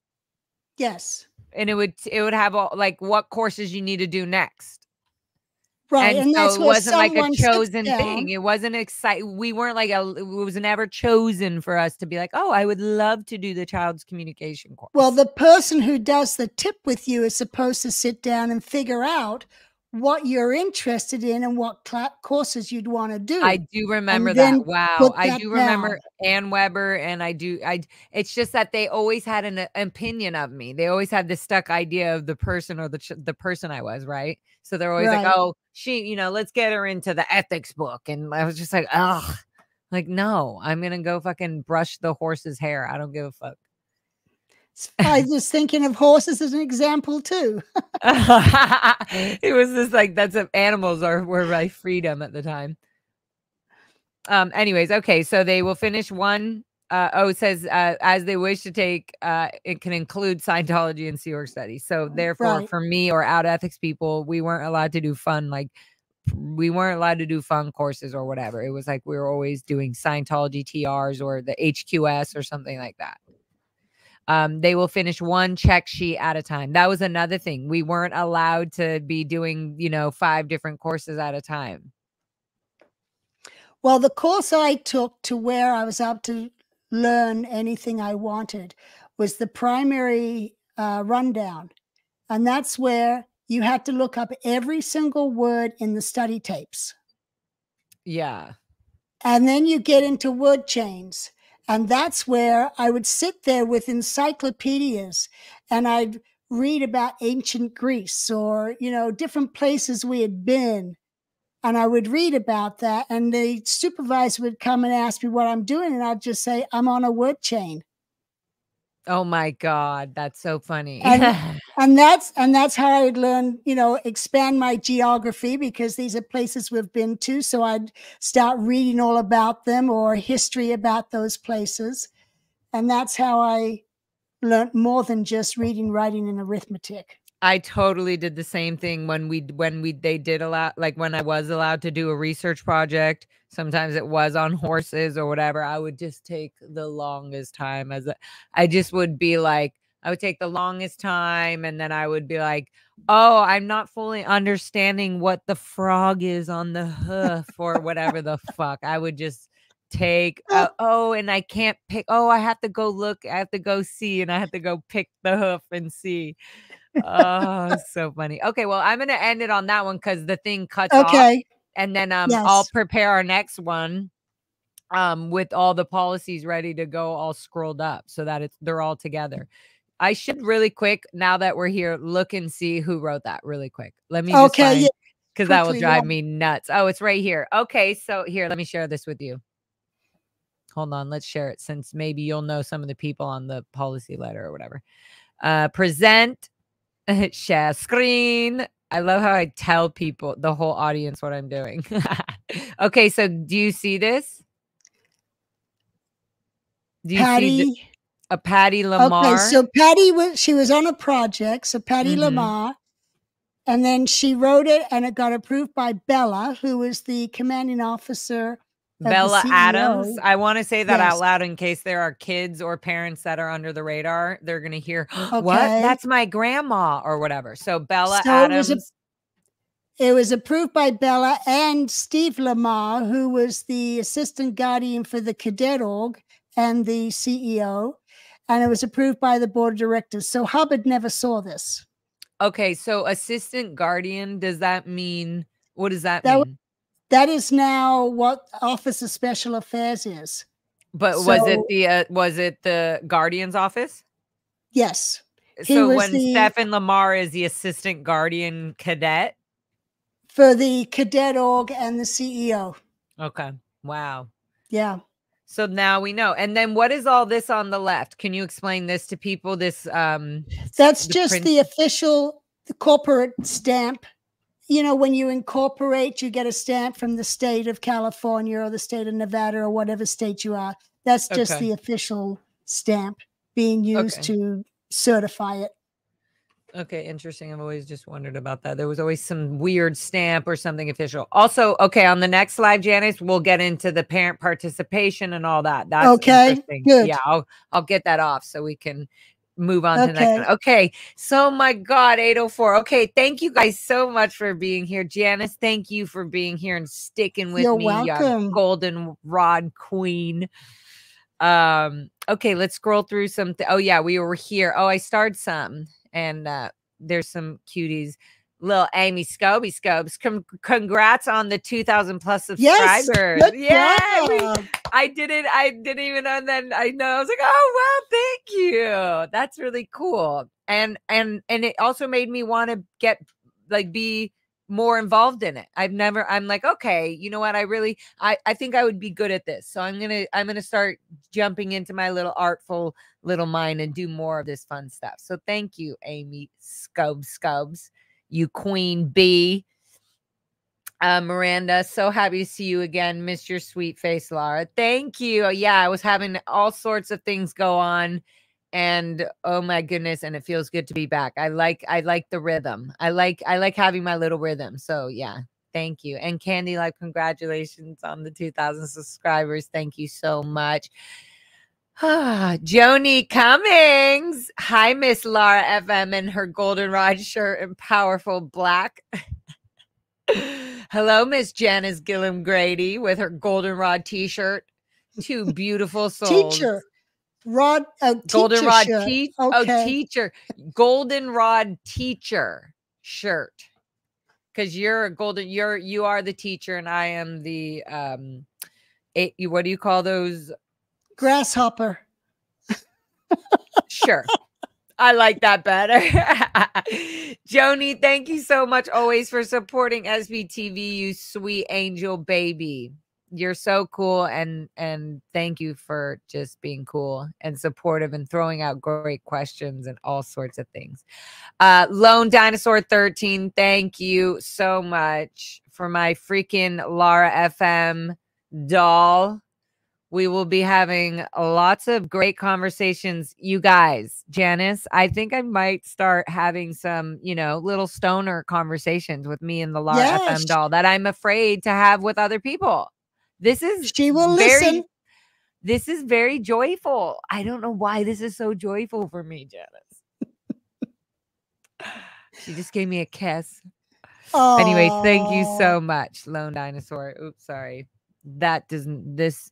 Yes. And it would have all, like what courses you need to do next. Right. And so it wasn't like a chosen thing. It wasn't exciting. We weren't like it was never chosen for us to be like, oh, I would love to do the child's communication course. Well, the person who does the tip with you is supposed to sit down and figure out what you're interested in and what courses you'd want to do. I do remember that. Wow. I do remember Ann Weber, and it's just that they always had an opinion of me. They always had this stuck idea of the person or the person I was, right? So they're always like, oh, she, let's get her into the ethics book. And I was just like, ugh, like, no, I'm going to go fucking brush the horse's hair. I don't give a fuck. I was thinking of horses as an example too. It was just like animals were my freedom at the time. Anyways, okay, so they will finish one. It says as they wish to take. It can include Scientology and Sea Studies. So therefore, for me or out ethics people, we weren't allowed to do fun courses or whatever. It was like we were always doing Scientology TRs or the HQS or something like that. They will finish one check sheet at a time. That was another thing. We weren't allowed to be doing, 5 different courses at a time. Well, the course I took to where I was able to learn anything I wanted was the primary rundown. And that's where you had to look up every single word in the study tapes. Yeah. And then you get into word chains. And that's where I would sit there with encyclopedias and I'd read about ancient Greece or, different places we had been. And I would read about that. And the supervisor would come and ask me what I'm doing. And I'd just say, I'm on a word chain. Oh my God. That's so funny. And that's how I would learn, expand my geography, because these are places we've been to. So I'd start reading all about them or history about those places. And that's how I learned more than just reading, writing, and arithmetic. I totally did the same thing when they did allow, like when I was allowed to do a research project. Sometimes it was on horses or whatever. I would just take the longest time I just would be like, I would take the longest time. And then I would be like, oh, I'm not fully understanding what the frog is on the hoof or whatever the fuck. I would just take, and I can't pick. Oh, I have to go look. I have to go see. And I have to go pick the hoof and see. Oh, so funny. Okay, well, I'm gonna end it on that one because the thing cuts off, and then I'll prepare our next one with all the policies ready to go, all scrolled up so that they're all together. I should really quick, now that we're here, look and see who wrote that really quick. Let me just find, because that will drive me nuts. Oh, it's right here. Okay, so here, let me share this with you. Hold on, let's share it since maybe you'll know some of the people on the policy letter or whatever. Present, share screen. I love how I tell people, the whole audience, what I'm doing. Okay, so do you see this? Do you see a Patty Lamar? Okay, so Patty she was on a project. So Patty Lamar, and then she wrote it, and it got approved by Bella, who was the commanding officer. Bella Adams. I want to say that out loud in case there are kids or parents that are under the radar. They're going to hear, what? That's my grandma or whatever. So Bella Adams. It was approved by Bella and Steve Lamar, who was the assistant guardian for the Cadet org and the CEO. And it was approved by the board of directors. So Hubbard never saw this. Okay, so assistant guardian, does that mean, what does that mean? That is now what Office of Special Affairs is. But was it the Guardian's office? Yes. So when Stephen Lamar is the assistant guardian cadet? For the Cadet org and the CEO. Okay. Wow. Yeah. So now we know. And then what is all this on the left? Can you explain this to people? This that's just the official corporate stamp. You know, when you incorporate, you get a stamp from the state of California or the state of Nevada or whatever state you are. That's just the official stamp being used to certify it. Okay, interesting. I've always just wondered about that. There was always some weird stamp or something official. Also, okay, on the next slide, Janice, we'll get into the parent participation and all that. That's interesting. Good. Yeah, I'll get that off so we can move on to the next one. Okay, so my God, 8:04. Okay, thank you guys so much for being here. Janice, thank you for being here and sticking with me. You're welcome. Golden Rod Queen. Okay, let's scroll through some. Oh yeah, we were here. Oh, I starred some. And there's some cuties. Little Amy Scobes. Congrats on the 2,000 plus subscribers. Yes, I didn't even know. And then I know I was like, oh wow, thank you. That's really cool. And it also made me want to be more involved in it. I'm like, okay, you know what? I think I would be good at this. So I'm gonna start jumping into my little artful little mind and do more of this fun stuff. So thank you, Amy Scobes, you queen bee. Miranda, so happy to see you again. Missed your sweet face, Lara. Thank you. Yeah, I was having all sorts of things go on. And oh my goodness, and it feels good to be back. I like the rhythm. I like having my little rhythm. So yeah, thank you. And Candy Life, congratulations on the 2,000 subscribers. Thank you so much. Joni Cummings. Hi, Miss Lara FM in her goldenrod shirt and powerful black. Hello, Miss Janis Gillham Grady with her goldenrod t-shirt. Two beautiful souls. Goldenrod teacher goldenrod teacher shirt, because you're a you are the teacher and I am the what do you call those? Grasshopper. Sure, I like that better. Joni, thank you so much always for supporting SBTV, you sweet angel baby. You're so cool, and thank you for just being cool and supportive and throwing out great questions and all sorts of things. Lone Dinosaur 13, thank you so much for my freaking LARA FM doll. We will be having lots of great conversations. You guys, Janice, I think I might start having some, little stoner conversations with me and the LARA FM doll that I'm afraid to have with other people. She will listen. This is very joyful. I don't know why this is so joyful for me, Janice. She just gave me a kiss. Aww. Anyway, thank you so much, Lone Dinosaur. Oops, sorry. That doesn't this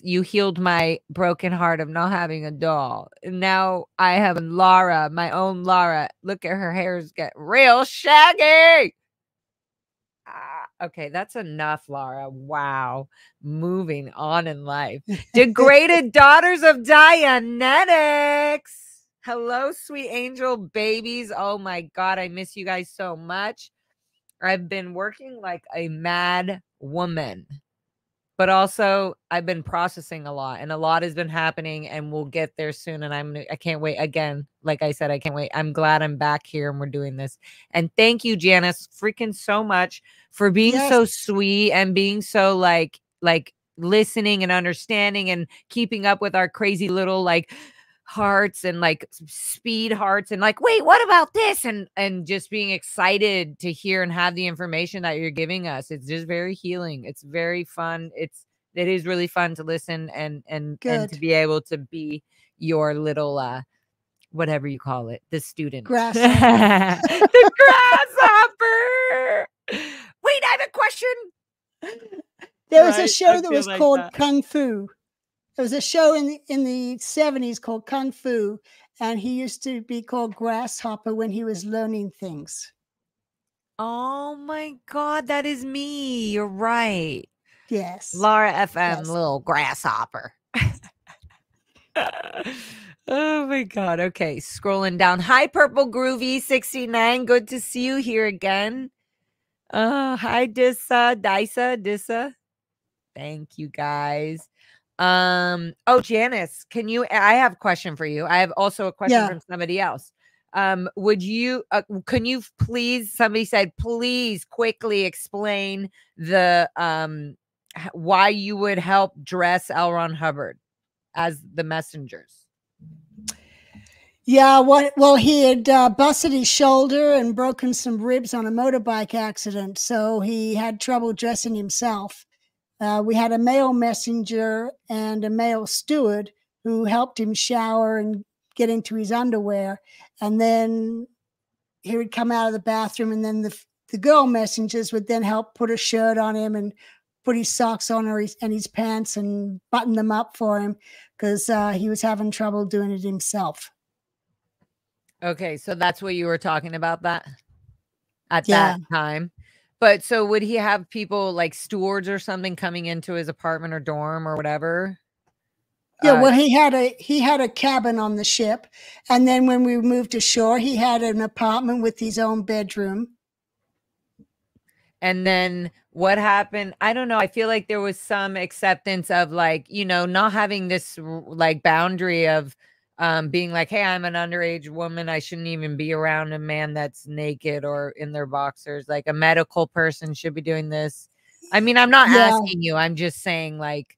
you healed my broken heart of not having a doll. And now I have Lara, my own Lara. Look at her hair's get real shaggy. Okay, that's enough, Lara. Wow. Moving on in life. Degraded Daughters of Dianetics. Hello, sweet angel babies. Oh my God, I miss you guys so much. I've been working like a mad woman. but also I've been processing a lot, and a lot has been happening, and we'll get there soon. And I can't wait. Again, like I said, I can't wait. I'm glad I'm back here and we're doing this. And thank you, Janis, freaking so much for being so sweet and being so like listening and understanding and keeping up with our crazy little like hearts and like speed hearts and like, wait, what about this? And just being excited to hear and have the information that you're giving us. It's just very healing. It's very fun. It is really fun to listen and to be able to be your little whatever you call it, the student. Grasshopper. The grasshopper. Wait, I have a question. There was a show that was called Kung Fu. There was a show in the 70s called Kung Fu, and he used to be called Grasshopper when he was learning things. Oh my God, that is me. You're right. Yes. LARA FM, little grasshopper. Oh my God. Okay, scrolling down. Hi, Purple Groovy 69. Good to see you here again. Hi, Dissa. Thank you guys. Oh, Janis, I have a question for you. I have also a question from somebody else. Would you can you please, somebody said, please quickly explain the why you would help dress L. Ron Hubbard as the messengers? Yeah, well, he had busted his shoulder and broken some ribs on a motorbike accident, so he had trouble dressing himself. We had a male messenger and a male steward who helped him shower and get into his underwear. And then he would come out of the bathroom, and then the girl messengers would then help put a shirt on him and put his socks on and his pants and button them up for him because he was having trouble doing it himself. Okay, so that's what you were talking about that time. But so would he have people like stewards or something coming into his apartment or dorm or whatever? Yeah, well, he had a cabin on the ship, and then when we moved ashore, he had an apartment with his own bedroom. And then what happened? I don't know. I feel like there was some acceptance of like, you know, not having this like boundary of being like, hey, I'm an underage woman. I shouldn't even be around a man that's naked or in their boxers. Like a medical person should be doing this. I mean, I'm not asking you. I'm just saying, like,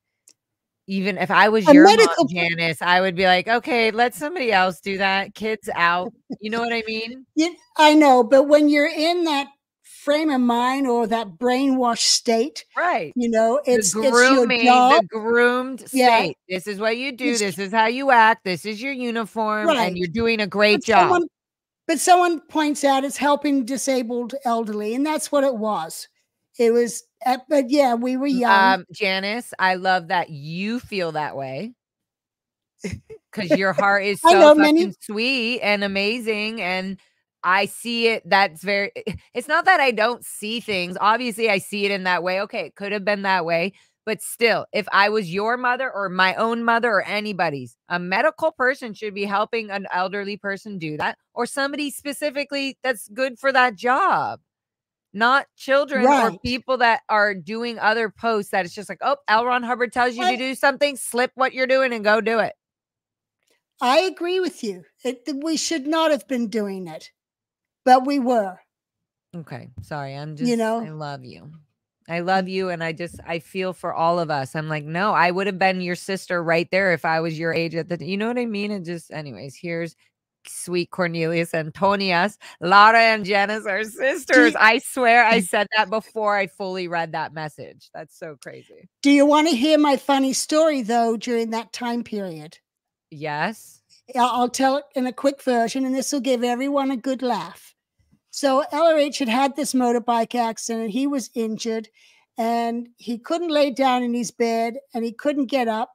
even if I was your mom, Janis, I would be like, okay, let somebody else do that. Kids out. You know what I mean? Yeah, I know. But when you're in that frame of mind or that brainwashed state, right? You know, it's your job. The groomed state. This is what you do. This is how you act. This is your uniform, and you're doing a great job. But someone points out it's helping disabled elderly, and that's what it was. It was, but yeah, we were young. Janis, I love that you feel that way because your heart is so fucking sweet and amazing, and I see it. It's not that I don't see things. Obviously, I see it in that way. Okay, it could have been that way. But still, if I was your mother or my own mother or anybody's, a medical person should be helping an elderly person do that, or somebody specifically that's good for that job. Not children or people that are doing other posts that it's just like, oh, L. Ron Hubbard tells you to do something, slip what you're doing and go do it. I agree with you. We should not have been doing it. But we were. Okay. Sorry. I'm just, I love you. I love you. And I feel for all of us. I'm like, no, I would have been your sister right there if I was your age at the, you know what I mean? And just, anyways, here's sweet Cornelius Antonias. LARA and Janis are sisters. I swear I said that before I fully read that message. That's so crazy. Do you want to hear my funny story, though, during that time period? Yes. I'll tell it in a quick version, and this will give everyone a good laugh. So LRH had this motorbike accident. He was injured, and he couldn't lay down in his bed, and he couldn't get up.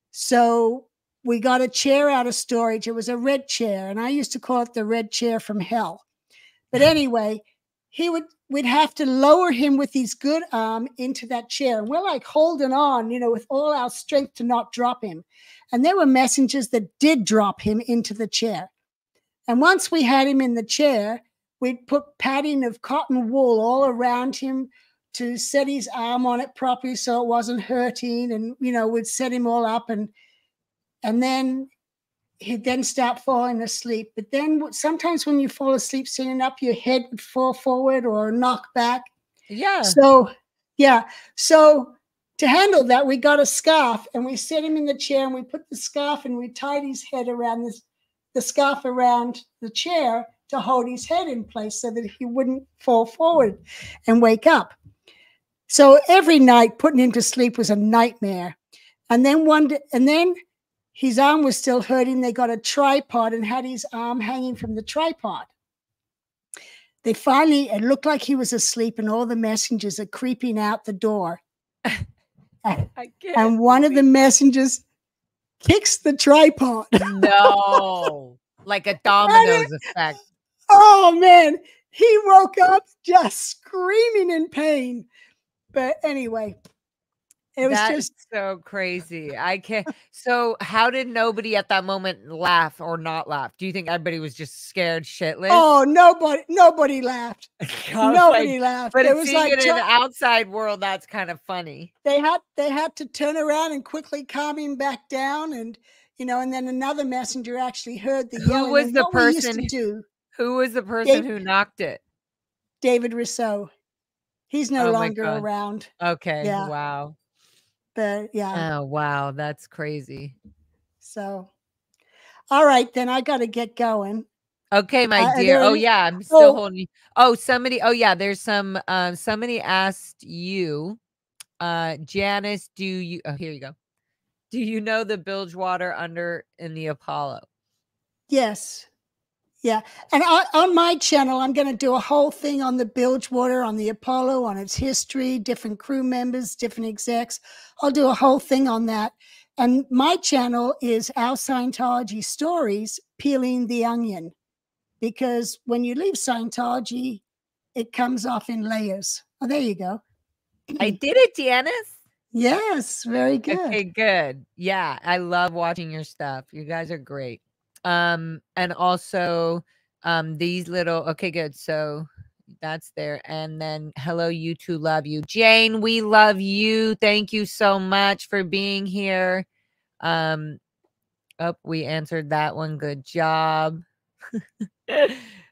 So we got a chair out of storage. It was a red chair, and I used to call it the red chair from hell. But anyway, we'd have to lower him with his good arm into that chair. And we're like holding on, with all our strength to not drop him. And there were messengers that did drop him into the chair. And once we had him in the chair, we'd put padding of cotton wool all around him to set his arm on it properly so it wasn't hurting, and would set him all up, and then he'd then start falling asleep. But then sometimes when you fall asleep sitting up, your head would fall forward or knock back. Yeah. So to handle that, we got a scarf and we set him in the chair, and we put the scarf and we tied his head around the scarf around the chair to hold his head in place so that he wouldn't fall forward and wake up. So every night putting him to sleep was a nightmare. And then his arm was still hurting. They got a tripod and had his arm hanging from the tripod. It looked like he was asleep, and all the messengers are creeping out the door. And one of the messengers kicks the tripod. No, like a dominoes effect. Oh, man. He woke up just screaming in pain. But anyway, it was just so crazy. I can't. So how did nobody at that moment laugh or not laugh? Do you think everybody was just scared shitless? Oh, nobody laughed. Nobody laughed. But it was like in the outside world, that's kind of funny. They had to turn around and quickly calm him back down, and and then another messenger actually heard the yelling. Who was the person who knocked it? David Rousseau. He's no longer around. Okay. Yeah. Wow. But yeah. Oh, wow. That's crazy. So, all right, then I got to get going. Okay, my dear. Oh, yeah. I'm still holding you. Oh, there's somebody asked you, Janis, here you go. Do you know the bilge water in the Apollo? Yes. Yeah. And on my channel, I'm going to do a whole thing on the bilge water, on the Apollo, on its history, different crew members, different execs. I'll do a whole thing on that. And my channel is Our Scientology Stories, Peeling the Onion. Because when you leave Scientology, it comes off in layers. Oh, there you go. I did it, Janis. Yes, very good. Okay, good. Yeah, I love watching your stuff. You guys are great. And also these little, okay, good. So that's there. And then hello, you two, love you. Jane, we love you. Thank you so much for being here. We answered that one. Good job.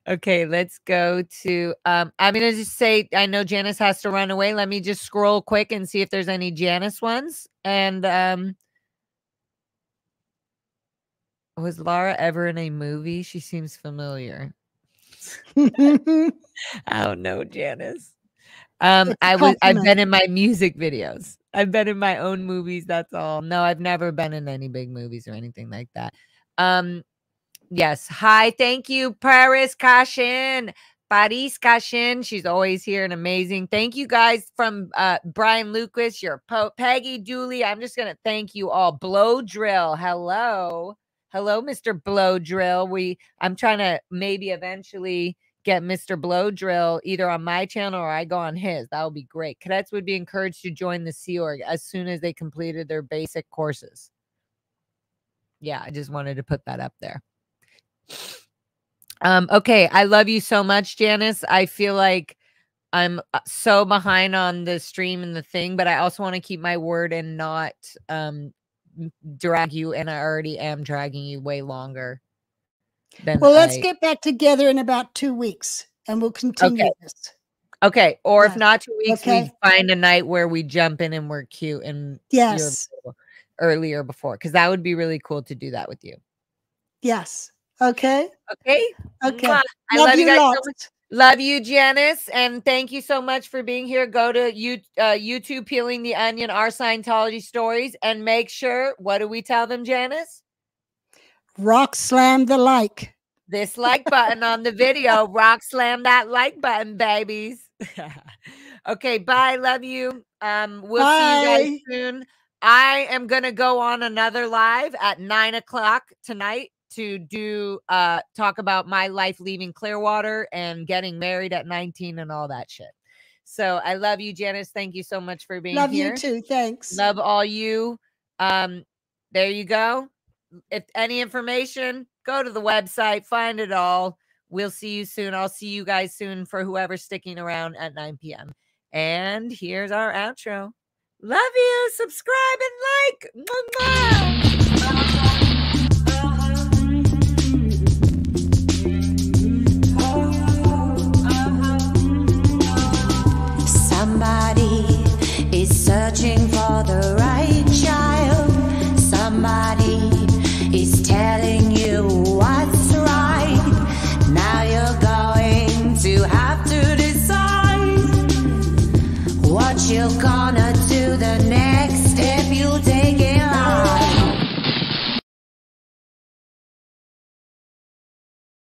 Okay, let's go to I'm gonna just say, I know Janis has to run away. Let me just scroll quick and see if there's any Janis ones. And was Lara ever in a movie? She seems familiar. I don't know, Janis. I've been in my music videos. I've been in my own movies. That's all. No, I've never been in any big movies or anything like that. Yes. Hi. Thank you, Paris Kashin. Paris Kashin. She's always here and amazing. Thank you guys from Brian Lucas, your Peggy Dooley. I'm just going to thank you all. Blow Drill. Hello. Hello, Mr. Blow Drill. I'm trying to maybe eventually get Mr. Blow Drill either on my channel or I go on his. That would be great. Cadets would be encouraged to join the Sea Org as soon as they completed their basic courses. Yeah, I just wanted to put that up there. Okay, I love you so much, Janis. I feel like I'm so behind on the stream and the thing, but I also want to keep my word and not drag you, and I already am dragging you way longer. Let's get back together in about 2 weeks and we'll continue this. Okay, or if not 2 weeks, we find a night where we jump in and we're cute and earlier before, because that would be really cool to do that with you. Yes. Okay. Okay. Okay. I love you guys so much. Love you, Janis, and thank you so much for being here. Go to YouTube, Peeling the Onion, Our Scientology Stories, and make sure, what do we tell them, Janis? Rock slam the like. This like button on the video. Rock slam that like button, babies. Okay, bye. Love you. We'll see you guys soon. I am going to go on another live at 9 o'clock tonight to do talk about my life leaving Clearwater and getting married at 19 and all that shit. So I love you, Janis. Thank you so much for being here. Love you too. Thanks. Love all you. There you go. If any information, go to the website, find it all. We'll see you soon. I'll see you guys soon for whoever's sticking around at 9 p.m. And here's our outro. Love you. Subscribe and like. Mwah. Somebody is searching for the right child. Somebody is telling you what's right. Now you're going to have to decide what you're gonna do the next step you take it.